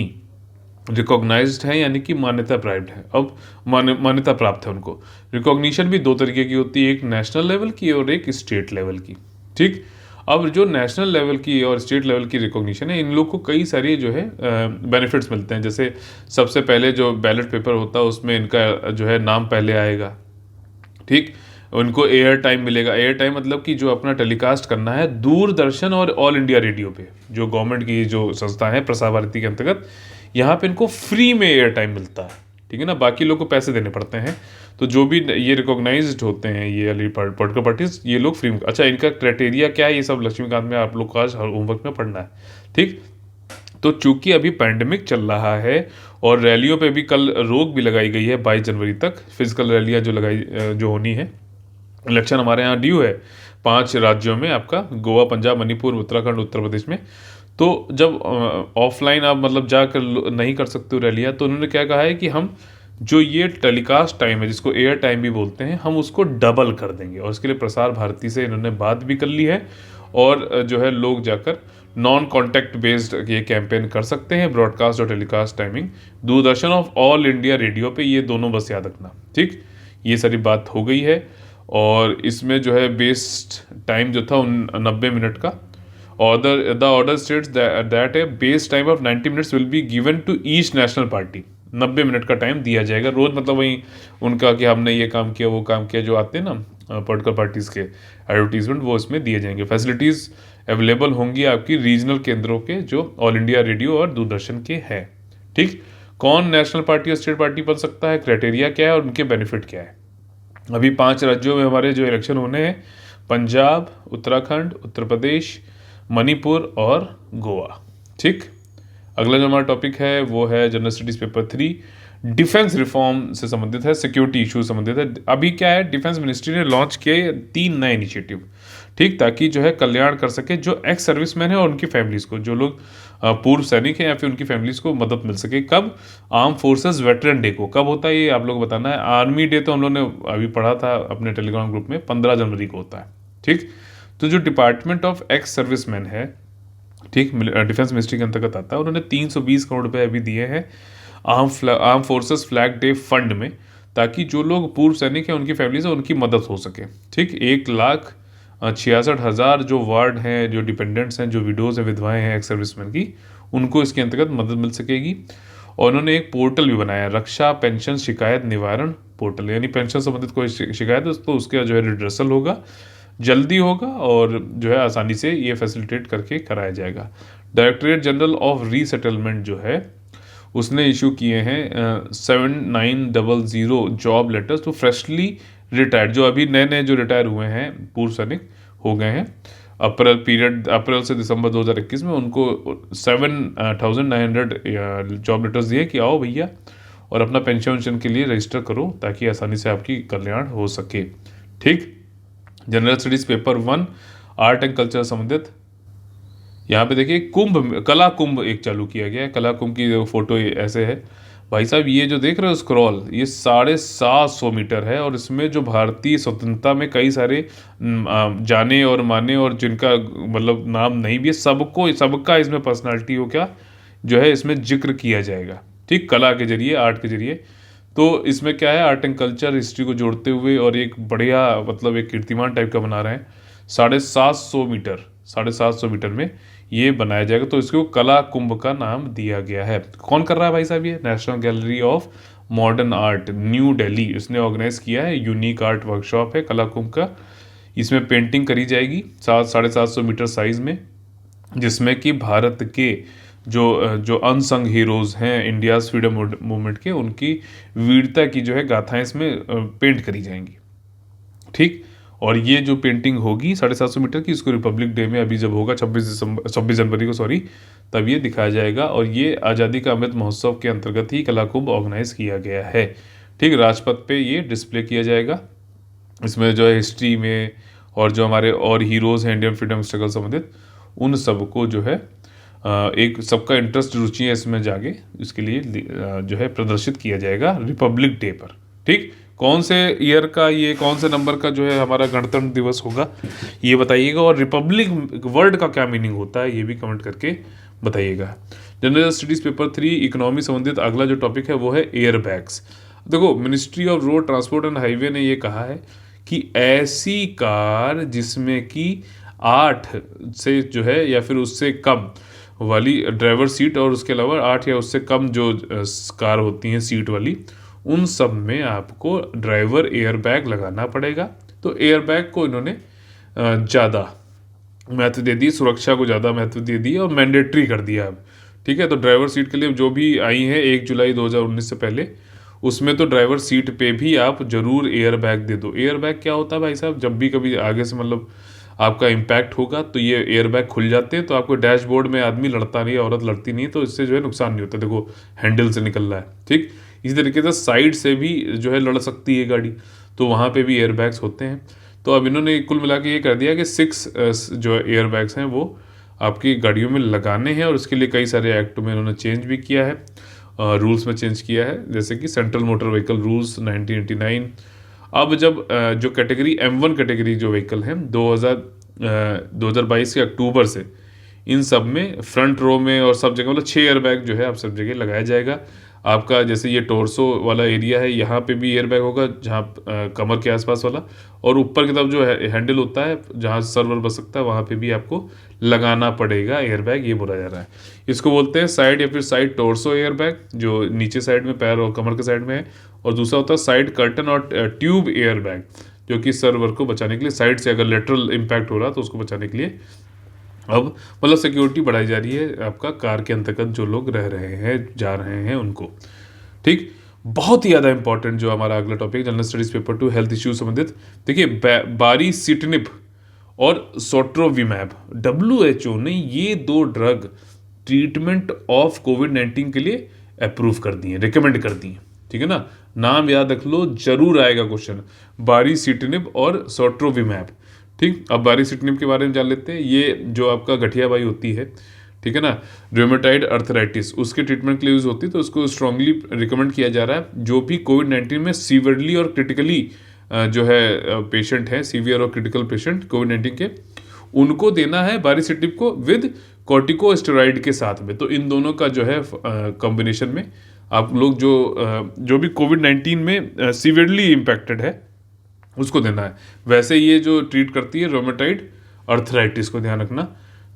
रिकॉग्नाइज्ड है यानी कि मान्यता प्राप्त है। अब मान्यता प्राप्त है उनको। रिकॉग्निशन भी दो तरीके की होती है, एक नेशनल लेवल की और एक स्टेट लेवल की। ठीक, अब जो नेशनल लेवल की और स्टेट लेवल की रिकॉग्निशन है, इन लोग को कई सारी जो है बेनिफिट्स मिलते हैं। जैसे सबसे पहले जो बैलेट पेपर होता है उसमें इनका जो है नाम पहले आएगा। ठीक, उनको एयर टाइम मिलेगा। एयर टाइम मतलब कि जो अपना टेलीकास्ट करना है दूरदर्शन और ऑल इंडिया रेडियो पे, जो गवर्नमेंट की जो संस्था है प्रसार भारती के अंतर्गत, यहाँ पे इनको फ्री में एयर टाइम मिलता है, ठीक है ना। बाकी लोग को पैसे देने पड़ते हैं। तो जो भी ये रिकॉग्नाइज्ड होते हैं ये वाली पॉलिटिकल पार्टीज, ये लोग फ्री में। अच्छा, इनका क्राइटेरिया क्या है, ये सब लक्ष्मीकांत में आप लोग का आज होमवर्क में पढ़ना है, ठीक। तो चूंकि अभी पैंडेमिक चल रहा है और रैलियों पे भी कल रोक भी लगाई गई है 22 जनवरी तक, फिजिकल रैलियाँ जो होनी है। इलेक्शन हमारे यहाँ ड्यू है 5 राज्यों में, आपका गोवा, पंजाब, मणिपुर, उत्तराखंड, उत्तर प्रदेश में। तो जब ऑफलाइन आप मतलब जाकर नहीं कर सकते हो रैलियाँ, तो उन्होंने क्या कहा है कि हम जो ये टेलीकास्ट टाइम है, जिसको एयर टाइम भी बोलते हैं, हम उसको डबल कर देंगे। और इसके लिए प्रसार भारती से इन्होंने बात भी कर ली है। और जो है लोग जाकर नॉन कॉन्टैक्ट बेस्ड ये कैंपेन कर सकते हैं, ब्रॉडकास्ट और telecast timing Doordarshan of all India radio पे, ये दोनों बस याद रखना, ठीक। ये सारी बात हो गई है। और इसमें जो है बेस्ट टाइम जो था उन 90 मिनट का, और the order states that a base time of 90 minutes will be given to each national party. 90 minute का टाइम दिया जाएगा रोज, मतलब वही उनका कि हमने ये काम किया वो काम किया, जो आते हैं ना पॉलिटिकल पार्टीज़ के एडवर्टीजमेंट, वो इसमें दिए जाएंगे। फैसिलिटीज़ अवेलेबल होंगी आपकी रीजनल केंद्रों के, जो ऑल इंडिया रेडियो और दूरदर्शन के हैं, ठीक। कौन नेशनल पार्टी और स्टेट पार्टी बन सकता है, क्राइटेरिया क्या है और उनके बेनिफिट क्या है। अभी 5 राज्यों में हमारे जो इलेक्शन होने हैं, पंजाब, उत्तराखंड, उत्तर प्रदेश, मणिपुर और गोवा, ठीक। अगला जो हमारा टॉपिक है वो है general studies paper 3, defence reform से संबंधित है, सिक्योरिटी इशू से संबंधित है। अभी क्या है, डिफेंस मिनिस्ट्री ने लॉन्च किए 3 नए इनिशिएटिव, ठीक, ताकि जो है कल्याण कर सके जो एक्स सर्विसमैन है और उनकी फैमिलीज को, जो लोग पूर्व सैनिक हैं या फिर उनकी फैमिलीज को मदद मिल सके। कब, आर्म फोर्सेस वेटरन डे को कब होता है ये आप लोग बताना है। आर्मी डे तो हम लोग ने अभी पढ़ा था अपने टेलीग्राम ग्रुप में, 15 जनवरी को होता है, ठीक। तो जो डिपार्टमेंट ऑफ एक्स सर्विसमैन है, ठीक, डिफेंस मिनिस्ट्री के अंतर्गत आता है, उन्होंने 320 करोड़ रुपए अभी दिए हैं arm forces flag day fund में, ताकि जो लोग पूर्व सैनिक हैं उनकी फैमिली से उनकी मदद हो सके, ठीक। 1,66,000 जो वार्ड हैं, जो डिपेंडेंट्स हैं, जो विडोज़ हैं, विधवाएं हैं एक्स सर्विसमैन की, उनको इसके अंतर्गत मदद मिल सकेगी। और उन्होंने एक पोर्टल भी बनाया, रक्षा पेंशन शिकायत निवारण पोर्टल, यानी पेंशन संबंधित कोई शिकायत है तो उसका जो है रिड्रेसल होगा, जल्दी होगा और जो है आसानी से ये फैसिलिटेट करके कराया जाएगा। डायरेक्टरेट जनरल ऑफ रीसेटलमेंट जो है उसने इशू किए हैं 7900 job letters to freshly retired, जो अभी नए नए जो रिटायर हुए हैं पूर्व सैनिक हो गए हैं अप्रैल से दिसंबर 2021 में, उनको 7,900 जॉब लेटर्स दिए कि आओ भैया और अपना पेंशन के लिए रजिस्टर करो, ताकि आसानी से आपकी कल्याण हो सके, ठीक। General studies paper 1 art and culture संबंधित, यहाँ पे देखिए कला कुंभ एक चालू किया गया है। कला कुंभ की फोटो ऐसे है भाई साहब, ये जो देख रहे हो स्क्रॉल, ये 750 मीटर है। और इसमें जो भारतीय स्वतंत्रता में कई सारे जाने और माने और जिनका मतलब नाम नहीं भी है, सबका इसमें पर्सनालिटी हो क्या जो है इसमें जिक्र किया जाएगा, ठीक, कला के जरिए, आर्ट के जरिए। तो इसमें क्या है, आर्ट एंड कल्चर हिस्ट्री को जोड़ते हुए और एक बढ़िया मतलब एक कीर्तिमान टाइप का बना रहे हैं। 750 मीटर में ये बनाया जाएगा, तो इसको कला कुंभ का नाम दिया गया है। कौन कर रहा है भाई साहब, ये national gallery of modern art new Delhi, इसने ऑर्गेनाइज किया है। यूनिक आर्ट वर्कशॉप है कला कुंभ का। इसमें पेंटिंग करी जाएगी 750 मीटर साइज में, जिसमें कि भारत के जो अनसंग हीरोज़ हैं इंडियाज़ फ्रीडम मूवमेंट के, उनकी वीरता की जो है गाथाएं इसमें पेंट करी जाएंगी, ठीक। और ये जो पेंटिंग होगी 750 मीटर की, इसको रिपब्लिक डे में अभी जब होगा 26 जनवरी को सॉरी, तब ये दिखाया जाएगा। और ये आज़ादी का अमृत महोत्सव के अंतर्गत ही कला कुंभ ऑर्गेनाइज किया गया है, ठीक। राजपथ पे ये डिस्प्ले किया जाएगा। इसमें जो है हिस्ट्री में और जो हमारे और हीरोज़ हैं इंडियन फ्रीडम स्ट्रगल संबंधित, उन सबको जो है एक सबका इंटरेस्ट रुचि है इसमें जागे, इसके लिए जो है प्रदर्शित किया जाएगा रिपब्लिक डे पर, ठीक। कौन से ईयर का, ये कौन से नंबर का जो है हमारा गणतंत्र दिवस होगा ये बताइएगा। और रिपब्लिक वर्ड का क्या मीनिंग होता है ये भी कमेंट करके बताइएगा। जनरल स्टडीज़ पेपर 3 इकोनॉमी संबंधित अगला जो टॉपिक है वो है एयर बैग्स। देखो, ministry of road transport and highway ने ये कहा है कि ऐसी कार जिसमें कि 8 से जो है या फिर उससे कम वाली ड्राइवर सीट, और उसके अलावा 8 या उससे कम जो कार होती हैं सीट वाली, उन सब में आपको ड्राइवर एयर बैग लगाना पड़ेगा, तो एयरबैग को इन्होंने ज़्यादा महत्व दे दी, सुरक्षा को ज़्यादा महत्व दे दिया और मैंडेटरी कर दिया अब। ठीक है, तो ड्राइवर सीट के लिए जो भी आई हैं 1 जुलाई 2019 से पहले, उसमें तो ड्राइवर सीट पे भी आप जरूर एयर बैग दे दो। एयर बैग क्या होता है भाई साहब, जब भी कभी आगे से मतलब आपका इम्पैक्ट होगा तो ये एयर बैग खुल जाते हैं, तो आपको डैशबोर्ड में आदमी लड़ता नहीं है, औरत लड़ती नहीं है, तो इससे जो है नुकसान नहीं होता। देखो हैंडल से निकल रहा है, ठीक। इसी तरीके से साइड से भी जो है लड़ सकती है गाड़ी, तो वहाँ पे भी एयर बैग्स होते हैं। तो अब इन्होंने कुल मिला के ये कर दिया कि 6 जो एयर बैग्स हैं वो आपकी गाड़ियों में लगाने हैं, और इसके लिए कई सारे एक्ट में इन्होंने चेंज भी किया है, रूल्स में चेंज किया है, जैसे कि सेंट्रल मोटर व्हीकल रूल्स 1989। अब जब जो कैटेगरी M1 कैटेगरी जो व्हीकल हैं 2022 के अक्टूबर से इन सब में फ्रंट रो में और सब जगह मतलब 6 एयरबैग जो है आप सब जगह लगाया जाएगा। आपका जैसे ये टोर्सो वाला एरिया है, यहाँ पे भी एयरबैग होगा, जहाँ कमर के आसपास वाला, और ऊपर की तरफ जो हैंडल होता है जहाँ सर्वर बच सकता है वहाँ पे भी आपको लगाना पड़ेगा एयरबैग, ये बोला जा रहा है। इसको बोलते हैं साइड या फिर साइड टोर्सो एयरबैग, जो नीचे साइड में पैर और कमर के साइड में है, और दूसरा होता है साइड कर्टन और ट्यूब एयरबैग, जो कि सर्वर को बचाने के लिए साइड से अगर लेटरल इम्पैक्ट हो रहा तो उसको बचाने के लिए अब मतलब सिक्योरिटी बढ़ाई जा रही है आपका कार के अंतर्गत जो लोग रह रहे हैं जा रहे हैं उनको। ठीक, बहुत ही ज़्यादा इंपॉर्टेंट जो हमारा अगला topic general studies paper 2 health issues संबंधित। देखिए बारीसिटिनिब और सोट्रोविमैब, WHO ने ये 2 ड्रग ट्रीटमेंट ऑफ कोविड-19 के लिए अप्रूव कर दिए, रिकमेंड कर दिए। ठीक है ना, नाम याद रख लो, जरूर आएगा क्वेश्चन, बारीसिटिनिब और सोट्रोविमैब। ठीक, अब बारीसिटिनिब के बारे में जान लेते हैं। ये जो आपका गठियाबाई होती है, ठीक है ना, रूमेटाइड अर्थराइटिस, उसके ट्रीटमेंट के लिए यूज होती है, तो उसको स्ट्रांगली रिकमेंड किया जा रहा है। जो भी कोविड-19 में सीवियरली और क्रिटिकली जो है पेशेंट है, सीवियर और क्रिटिकल पेशेंट कोविड-19 के, उनको देना है बारीसिटिनिब को विद कॉर्टिकोस्टेरॉइड के साथ में। तो इन दोनों का जो है कॉम्बिनेशन में आप लोग जो भी कोविड-19 में सीवियरली इम्पैक्टेड है उसको देना है। वैसे ये जो ट्रीट करती है रोमेटाइड अर्थराइटिस को ध्यान रखना।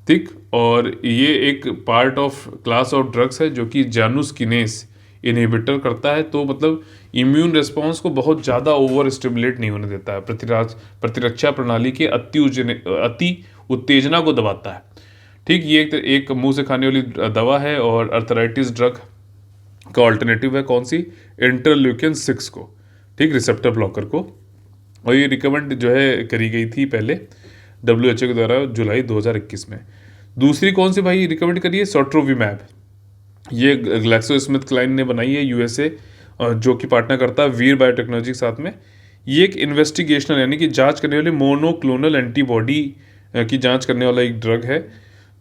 ठीक, और ये एक part of class of drugs है जो कि जानूस किनेस इनहिबिटर करता है, तो मतलब इम्यून रिस्पॉन्स को बहुत ज़्यादा ओवर स्टिमुलेट नहीं होने देता है, प्रतिरक्षा प्रणाली के अति उत्तेजना को दबाता है। ठीक, ये एक मुंह से खाने वाली दवा है, और अर्थराइटिस ड्रग का ऑल्टरनेटिव है कौन सी, इंटरल्यूकिन 6 को, ठीक, रिसेप्टर ब्लॉकर को, और ये रिकमेंड जो है करी गई थी पहले WHO के द्वारा जुलाई 2021 में। दूसरी कौन सी भाई रिकमेंड करी है, सोट्रोविमैब, ये ग्लैक्सोस्मिथक्लाइन ने बनाई है USA, जो कि पार्टनर करता है वीर बायोटेक्नोलॉजी के साथ में। ये एक इन्वेस्टिगेशनल यानी कि जांच करने वाली मोनोक्लोनल एंटीबॉडी की जांच करने वाला एक ड्रग है,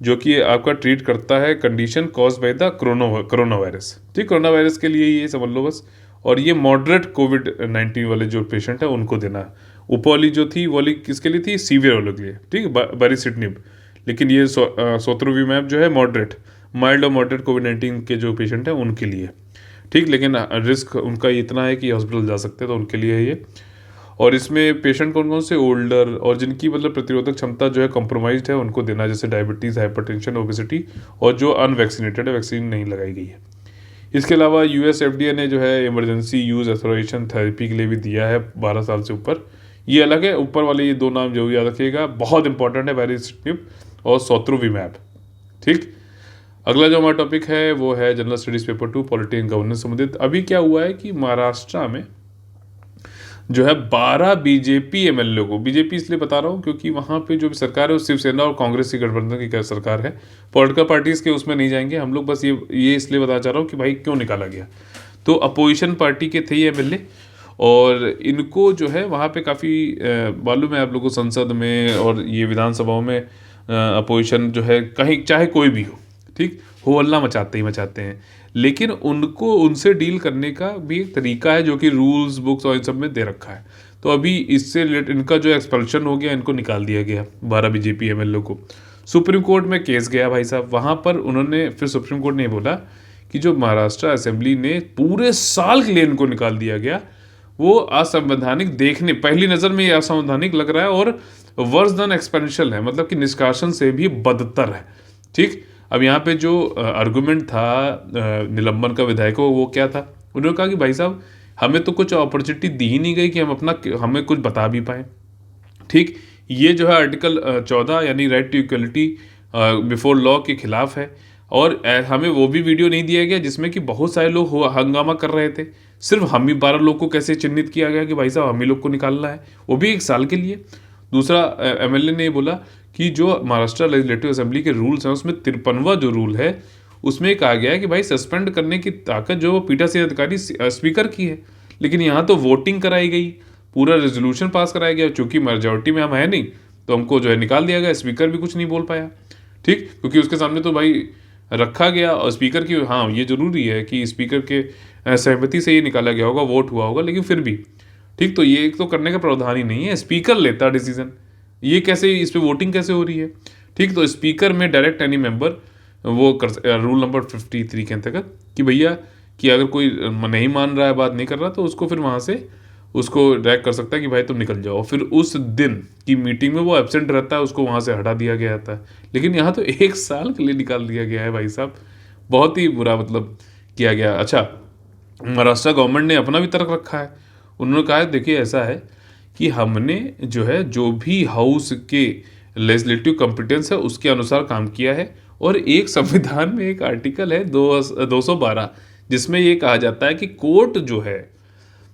जो कि आपका ट्रीट करता है condition cause by the corona virus. ठीक, कोरोना वायरस के लिए ये समझ लो बस। और ये मॉडरेट कोविड-19 वाले जो पेशेंट है उनको देना है। ऊपर वाली जो थी वो वाली किसके लिए थी, सीवियर वालों के लिए, ठीक, बारीसिटिनिब। लेकिन ये सोट्रोविमैब जो है मॉडरेट, माइल्ड और मॉडरेट कोविड-19 के जो पेशेंट हैं उनके लिए। ठीक, लेकिन रिस्क उनका इतना है कि हॉस्पिटल जा सकते हैं, तो उनके लिए है ये। और इसमें पेशेंट कौन कौन से, ओल्डर और जिनकी मतलब प्रतिरोधक क्षमता जो है कॉम्प्रोमाइज्ड है उनको देना, जैसे डायबिटीज़, हाइपरटेंशन, ओबेसिटी, और जो अनवैक्सीनेटेड है, वैक्सीन नहीं लगाई गई है। इसके अलावा US FDA ने जो है इमरजेंसी यूज एथोराइजेशन थेरेपी के लिए भी दिया है 12 साल से ऊपर। ये अलग है, ऊपर वाले ये 2 नाम जरूर याद रखिएगा, बहुत इंपॉर्टेंट है, बारीसिटिनिब और सोट्रोविमैब। ठीक, अगला जो हमारा टॉपिक है वो है general studies paper 2 polity and governance संबंधित। अभी क्या हुआ है कि महाराष्ट्र में जो है 12 BJP MLA को, बीजेपी इसलिए बता रहा हूँ क्योंकि वहाँ पे जो भी सरकार है वो शिवसेना और कांग्रेस की गठबंधन की सरकार है, पॉलिटिकल पार्टीज के उसमें नहीं जाएंगे हम लोग, बस ये इसलिए बता चाह रहा हूँ कि भाई क्यों निकाला गया। तो अपोजिशन पार्टी के थे ये MLA, और इनको जो है वहाँ पे काफ़ी मालूम है आप लोगों को, संसद में और ये विधानसभाओं में अपोजिशन जो है कहीं चाहे कोई भी हो, ठीक, हो हल्ला मचाते ही मचाते हैं, लेकिन उनको उनसे डील करने का भी एक तरीका है जो कि रूल्स बुक्स और इन सब में दे रखा है। तो अभी इससे रिलेटेड इनका जो एक्सपल्शन हो गया, इनको निकाल दिया गया 12 BJP MLA को। सुप्रीम कोर्ट में केस गया भाई साहब, वहाँ पर उन्होंने फिर सुप्रीम कोर्ट ने बोला कि जो महाराष्ट्र असेंबली ने पूरे साल के लिए इनको निकाल दिया गया वो असंवैधानिक, देखने पहली नज़र में ये असंवैधानिक लग रहा है और वर्स देन एक्सपेंशन है, मतलब कि निष्कासन से भी बदतर है। ठीक, अब यहाँ पे जो आर्गुमेंट था निलंबन का विधायकों, वो क्या था, उन्होंने कहा कि भाई साहब हमें तो कुछ अपॉर्चुनिटी दी ही नहीं गई कि हम हमें कुछ बता भी पाएँ। ठीक, ये जो है आर्टिकल 14 यानी right to equality before law के खिलाफ है। और हमें वो भी वीडियो नहीं दिया गया जिसमें कि बहुत सारे लोग हंगामा कर रहे थे। सिर्फ हम ही 12 लोग को कैसे चिन्हित किया गया कि भाई साहब हम ही लोग को निकालना है, वो भी 1 साल के लिए। दूसरा, एमएलए ने बोला कि जो महाराष्ट्र लेजिस्लेटिव असेंबली के रूल्स हैं उसमें 53वां जो रूल है उसमें कहा गया है कि भाई सस्पेंड करने की ताकत जो पीठासीन अधिकारी स्पीकर की है। लेकिन यहाँ तो वोटिंग कराई गई, पूरा रेजोल्यूशन पास कराया गया, चूंकि मेजोरिटी में हम है नहीं तो हमको जो है निकाल दिया गया। स्पीकर भी कुछ नहीं बोल पाया, ठीक, क्योंकि उसके सामने तो भाई रखा गया और स्पीकर की, हाँ ये जरूरी है कि स्पीकर के सहमति से ये निकाला गया होगा, वोट हुआ होगा, लेकिन फिर भी ठीक, तो ये एक तो करने का प्रावधान ही नहीं है। स्पीकर लेता डिसीजन, ये कैसे, इस पे वोटिंग कैसे हो रही है? ठीक, तो स्पीकर में डायरेक्ट एनी मेंबर वो कर, रूल नंबर 53 के अंतर्गत कि भैया कि अगर कोई नहीं मान रहा है, बात नहीं कर रहा, तो उसको फिर वहाँ से उसको डायरेक्ट कर सकता है कि भाई तुम निकल जाओ। फिर उस दिन की मीटिंग में वो एब्सेंट रहता है, उसको वहाँ से हटा दिया गया था। लेकिन यहाँ तो 1 साल के लिए निकाल दिया गया है भाई साहब, बहुत ही बुरा मतलब किया गया। अच्छा, महाराष्ट्र गवर्नमेंट ने अपना भी तर्क रखा है। उन्होंने कहा है देखिए ऐसा है कि हमने जो है जो भी हाउस के लेजिस्लेटिव कॉम्पिटेंस है उसके अनुसार काम किया है। और एक संविधान में एक आर्टिकल है 212 जिसमें ये कहा जाता है कि कोर्ट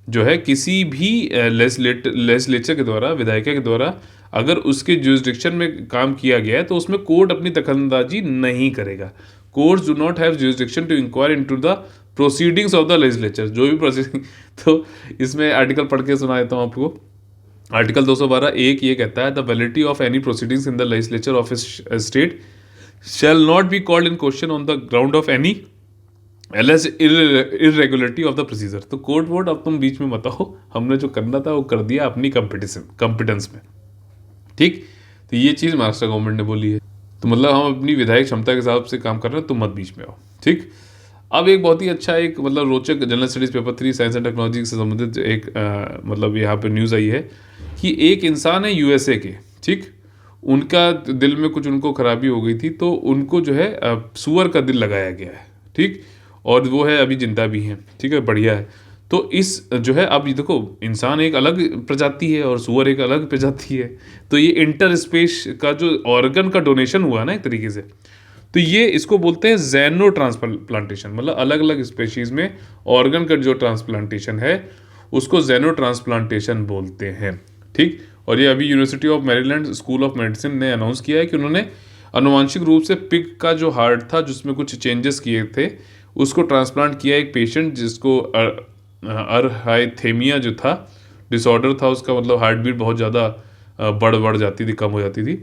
जो है किसी भी लेजिस्लेचर के द्वारा, विधायिका के द्वारा अगर उसके जुरिस्डिक्शन में काम किया गया है तो उसमें कोर्ट अपनी दखलंदाजी नहीं करेगा। Courts do not have jurisdiction to inquire into the proceedings of the legislature, जो भी प्रोसीडिंग तो इसमें आर्टिकल पढ़ के सुना देता हूँ आपको। आर्टिकल 212 एक ये कहता है the validity of any proceedings in the legislature of A state shall not be called in question on the ground of any irregularity of the procedure. तो कोर्ट वोट अब तुम बीच में बताओ, हमने जो करना था वो कर दिया अपनी कॉम्पिटेंस में, ठीक। तो ये चीज़ महाराष्ट्र गवर्नमेंट ने बोली है। तो मतलब हम अपनी विधायक क्षमता के हिसाब से काम कर रहे हैं, तुम मत बीच में आओ, ठीक। अब एक बहुत ही अच्छा एक मतलब रोचक general studies paper 3 science and technology से संबंधित एक मतलब यहाँ पे न्यूज़ आई है कि एक इंसान है यूएसए के, ठीक, उनका दिल में कुछ उनको खराबी हो गई थी, तो उनको जो है सुअर का दिल लगाया गया है, ठीक, और वो है अभी जिंदा भी हैं, ठीक है, बढ़िया है। तो इस जो है अब ये देखो, इंसान एक अलग प्रजाति है और सुअर एक अलग प्रजाति है, तो ये इंटर स्पेस का जो ऑर्गन का डोनेशन हुआ ना एक तरीके से, तो ये इसको बोलते हैं जेनो ट्रांसप्लांटेशन। मतलब अलग अलग स्पेशीज में ऑर्गन का जो ट्रांसप्लांटेशन है उसको जेनो ट्रांसप्लांटेशन बोलते हैं, ठीक। और ये अभी university of Maryland school of medicine ने अनाउंस किया है कि उन्होंने आनुवांशिक रूप से पिग का जो हार्ट था जिसमें कुछ चेंजेस किए थे उसको ट्रांसप्लांट किया एक पेशेंट जिसको अरहाइथेमिया जो था डिसऑर्डर था उसका, मतलब हार्ट बीट बहुत ज़्यादा बढ़ जाती थी, कम हो जाती थी,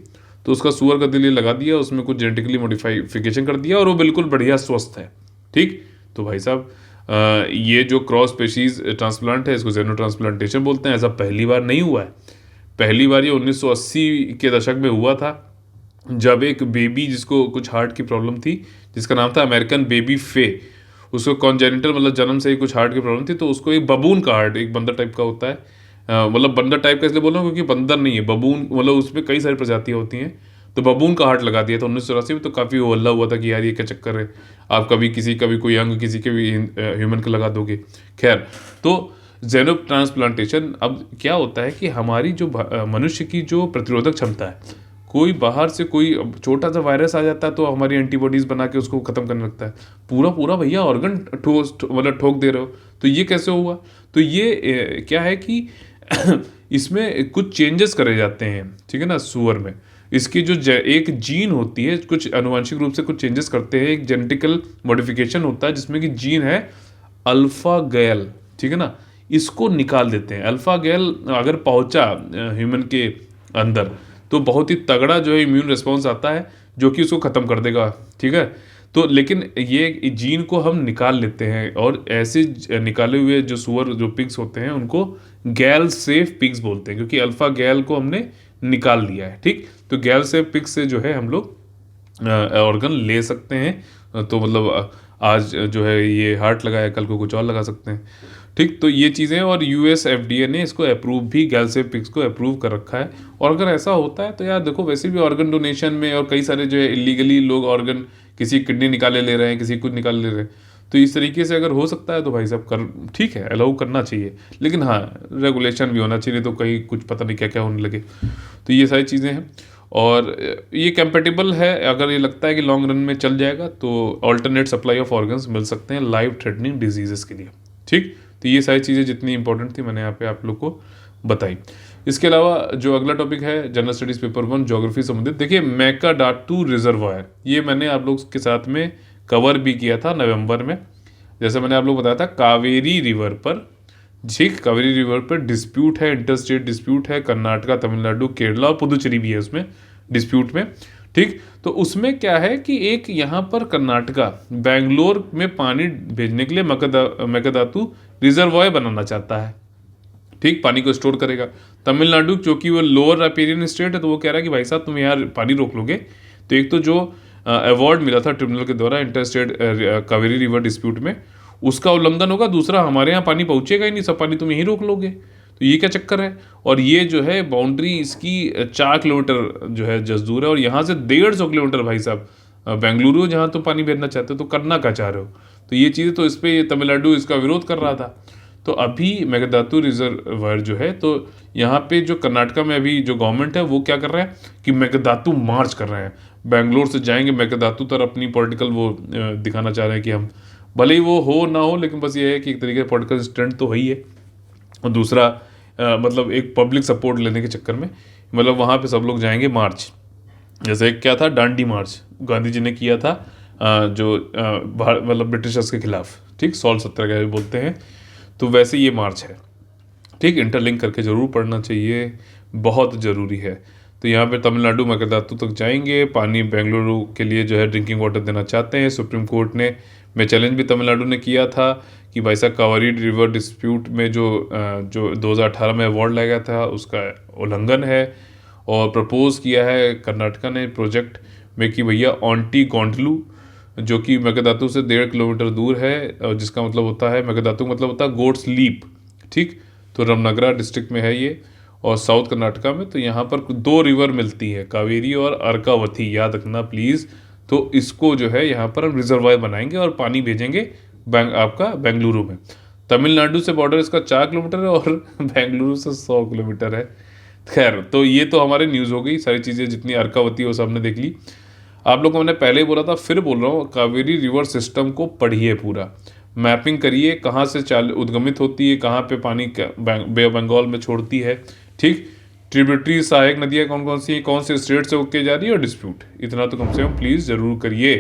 तो उसका सुअर का दिल ये लगा दिया, उसमें कुछ जेनेटिकली मॉडिफिकेशन कर दिया और वो बिल्कुल बढ़िया स्वस्थ है, ठीक। तो भाई साहब ये जो क्रॉस स्पेशीज ट्रांसप्लांट है इसको जेनो ट्रांसप्लांटेशन बोलते हैं। ऐसा पहली बार नहीं हुआ है, पहली बार ये 1980 के दशक में हुआ था जब एक बेबी जिसको कुछ हार्ट की प्रॉब्लम थी जिसका नाम था अमेरिकन बेबी फे, उसको कॉन्जेनिटल मतलब जन्म से ही कुछ हार्ट की प्रॉब्लम थी, तो उसको एक बबून का हार्ट, एक बंदर टाइप का होता है, मतलब बंदर टाइप का इसलिए बोल रहा हूँ क्योंकि बंदर नहीं है, बबून, मतलब उसमें कई सारी प्रजातियाँ होती हैं, तो बबून का हार्ट लगा दिया था 1984 में। तो काफ़ी हल्ला हुआ था कि यार ये क्या चक्कर है, आप कभी कोई अंग किसी के भी ह्यूमन का लगा दोगे। खैर, तो जेनो ट्रांसप्लांटेशन अब क्या होता है कि हमारी जो मनुष्य की जो प्रतिरोधक क्षमता है, कोई बाहर से कोई छोटा सा वायरस आ जाता है तो हमारी एंटीबॉडीज़ बना के उसको ख़त्म करने लगता है, पूरा भैया ऑर्गन मतलब ठोक दे रहे हो, तो ये कैसे हुआ? तो ये क्या है कि इसमें कुछ चेंजेस करे जाते हैं, ठीक है ना, सुअर में। इसकी जो एक जीन होती है, कुछ आनुवंशिक रूप से कुछ चेंजेस करते हैं, एक जेनेटिकल मॉडिफिकेशन होता है जिसमें कि जीन है अल्फा गैल, ठीक है ना, इसको निकाल देते हैं। अल्फा गैल अगर पहुंचा ह्यूमन के अंदर तो बहुत ही तगड़ा जो है इम्यून रिस्पॉन्स आता है जो कि उसको ख़त्म कर देगा, ठीक है। तो लेकिन ये जीन को हम निकाल लेते हैं और ऐसे निकाले हुए जो सुअर जो पिग्स होते हैं उनको गैल सेफ पिग्स बोलते हैं क्योंकि अल्फा गैल को हमने निकाल दिया है, ठीक। तो गैल सेफ पिग्स से जो है हम लोग ऑर्गन ले सकते हैं। तो मतलब आज जो है ये हार्ट लगाया, कल को कुछ और लगा सकते हैं, ठीक। तो ये चीज़ें, और यूएस एफडीए ने इसको अप्रूव भी, गैल सेफ पिग्स को अप्रूव कर रखा है। और अगर ऐसा होता है तो यार देखो, वैसे भी ऑर्गन डोनेशन में और कई सारे जो है इलीगली लोग ऑर्गन, किसी किडनी निकाले ले रहे हैं, किसी कुछ निकाल ले रहे हैं, तो इस तरीके से अगर हो सकता है तो भाई साहब कर ठीक है, अलाउ करना चाहिए, लेकिन हाँ रेगुलेशन भी होना चाहिए, तो कहीं कुछ पता नहीं क्या क्या होने लगे। तो ये सारी चीज़ें हैं, और ये कंपेटेबल है, अगर ये लगता है कि लॉन्ग रन में चल जाएगा तो ऑल्टरनेट सप्लाई ऑफ ऑर्गन्स मिल सकते हैं लाइफ थ्रेटनिंग डिजीजेस के लिए। ठीक, तो ये सारी चीज़ें जितनी इंपॉर्टेंट थी मैंने यहाँ पे आप लोग को बताई। इसके अलावा जो अगला टॉपिक है जनरल स्टडीज़ पेपर 1 ज्योग्राफी संबंधित, देखिए मेकाडातू रिजर्वायर, ये मैंने आप लोग के साथ में कवर भी किया था नवंबर में। जैसे मैंने आप लोग बताया था कावेरी रिवर पर, ठीक, कावेरी रिवर पर डिस्प्यूट है, इंटर स्टेट डिस्प्यूट है, कर्नाटका, तमिलनाडु, केरला और पुदुचेरी भी है उसमें डिस्प्यूट में। ठीक, तो उसमें क्या है कि एक यहाँ पर कर्नाटका बेंगलोर में पानी भेजने के लिए मेकादातू रिजर्वायर बनाना चाहता है। ठीक, पानी को स्टोर करेगा। तमिलनाडु क्योंकि वो लोअर राइपेरियन स्टेट है, तो वो कह रहा है कि भाई साहब तुम यार पानी रोक लोगे, तो एक तो जो अवार्ड मिला था ट्रिब्यूनल के द्वारा inter state Kaveri river dispute में, उसका उल्लंघन होगा, दूसरा हमारे यहाँ पानी पहुँचेगा ही नहीं, सब पानी तुम यहीं रोक लोगे, तो ये क्या चक्कर है। और ये जो है बाउंड्री इसकी 4 किलोमीटर जो है जसदूर है, और यहाँ से 150 किलोमीटर भाई साहब बेंगलुरु, जहाँ तुम पानी भेजना चाहते हो, तो करना क्या चाह रहे हो। तो ये चीज़ें, तो इस पर तमिलनाडु इसका विरोध कर रहा था। तो अभी मेघदातु रिजर्वायर जो है, तो यहाँ पे जो कर्नाटका में अभी जो गवर्नमेंट है वो क्या कर रहा है कि मेघदातु मार्च कर रहे हैं, बेंगलोर से जाएंगे मेघदातु तर, अपनी पॉलिटिकल वो दिखाना चाह रहे हैं कि हम, भले ही वो हो ना हो, लेकिन बस ये है कि एक तरीके से पॉलिटिकल स्टंट तो है ही है। और दूसरा मतलब एक पब्लिक सपोर्ट लेने के चक्कर में, मतलब वहाँ पे सब लोग जाएंगे मार्च, जैसे एक क्या था डांडी मार्च गांधी जी ने किया था जो मतलब ब्रिटिशर्स के खिलाफ, ठीक, 16 सत्याग्रह भी बोलते हैं, तो वैसे ये मार्च है। ठीक, इंटरलिंक करके ज़रूर पढ़ना चाहिए, बहुत ज़रूरी है। तो यहाँ पे तमिलनाडु मेघदातु तक जाएंगे, पानी बेंगलुरु के लिए जो है ड्रिंकिंग वाटर देना चाहते हैं। सुप्रीम कोर्ट ने में चैलेंज भी तमिलनाडु ने किया था कि भाई साहब कावेरी रिवर डिस्प्यूट में जो 2018 में अवार्ड लाया गया था उसका उल्लंघन है, और प्रपोज किया है कर्नाटका ने प्रोजेक्ट में कि भैया ऑन्टी गोंडलू, जो कि मेघदातु से 1.5 किलोमीटर दूर है, और जिसका मतलब होता है, मेघदातु मतलब होता है गोट्स लीप। ठीक, तो रामनगरा डिस्ट्रिक्ट में है ये, और साउथ कर्नाटका में। तो यहाँ पर 2 रिवर मिलती है, कावेरी और अर्कावती, याद रखना प्लीज़। तो इसको जो है यहाँ पर हम रिजर्वायर बनाएंगे और पानी भेजेंगे आपका बेंगलुरु में। तमिलनाडु से बॉर्डर इसका 4 किलोमीटर है, और बेंगलुरु से 100 किलोमीटर है। खैर, तो ये तो हमारे न्यूज़ हो गई, सारी चीज़ें जितनी अर्कावती वो सब हमने देख ली। आप लोगों को मैंने पहले ही बोला था, फिर बोल रहा हूँ, कावेरी रिवर सिस्टम को पढ़िए, पूरा मैपिंग करिए, कहाँ से उद्गमित होती है, कहाँ पे पानी बे ऑफ बंगाल में छोड़ती है। ठीक, ट्रिब्यूटरी सहायक नदियाँ कौन कौन सी हैं, कौन से स्टेट से होके जा रही है, और डिस्प्यूट, इतना तो कम से कम प्लीज़ ज़रूर करिए।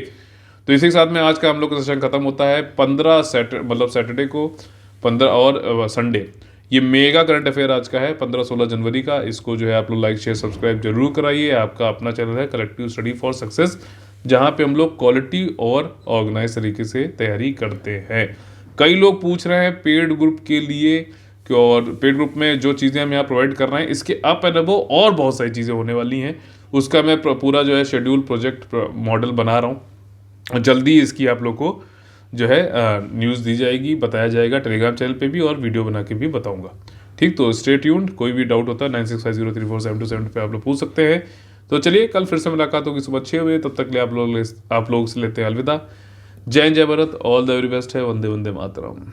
तो इसी के साथ में आज का हम लोग का सेशन खत्म होता है। 15 सैटरडे को 15 और संडे, ये मेगा करंट अफेयर आज का है 15-16 जनवरी का। इसको जो है आप लोग लाइक शेयर सब्सक्राइब जरूर कराइए। आपका अपना चैनल है कलेक्टिव स्टडी फॉर सक्सेस, जहाँ पे हम लोग क्वालिटी और ऑर्गेनाइज तरीके से तैयारी करते हैं। कई लोग पूछ रहे हैं पेड ग्रुप के लिए, और पेड ग्रुप में जो चीज़ें हम यहाँ प्रोवाइड कर रहे हैं, इसके अप एंड अबव और बहुत सारी चीज़ें होने वाली हैं। उसका मैं पूरा जो है शेड्यूल प्रोजेक्ट मॉडल बना रहा हूँ, जल्दी इसकी आप लोग को जो है न्यूज़ दी जाएगी, बताया जाएगा टेलीग्राम चैनल पे भी, और वीडियो बना के भी बताऊंगा। ठीक, तो स्टे ट्यून्ड। कोई भी डाउट होता है 9650347270 पे आप लोग पूछ सकते हैं। तो चलिए, कल फिर से मुलाकात होगी सुबह 6 बजे। तब तक लिए आप लोग से लेते हैं अलविदा। जय हिंद, जय Bharat, all the very best है। वंदे वंदे मातरम।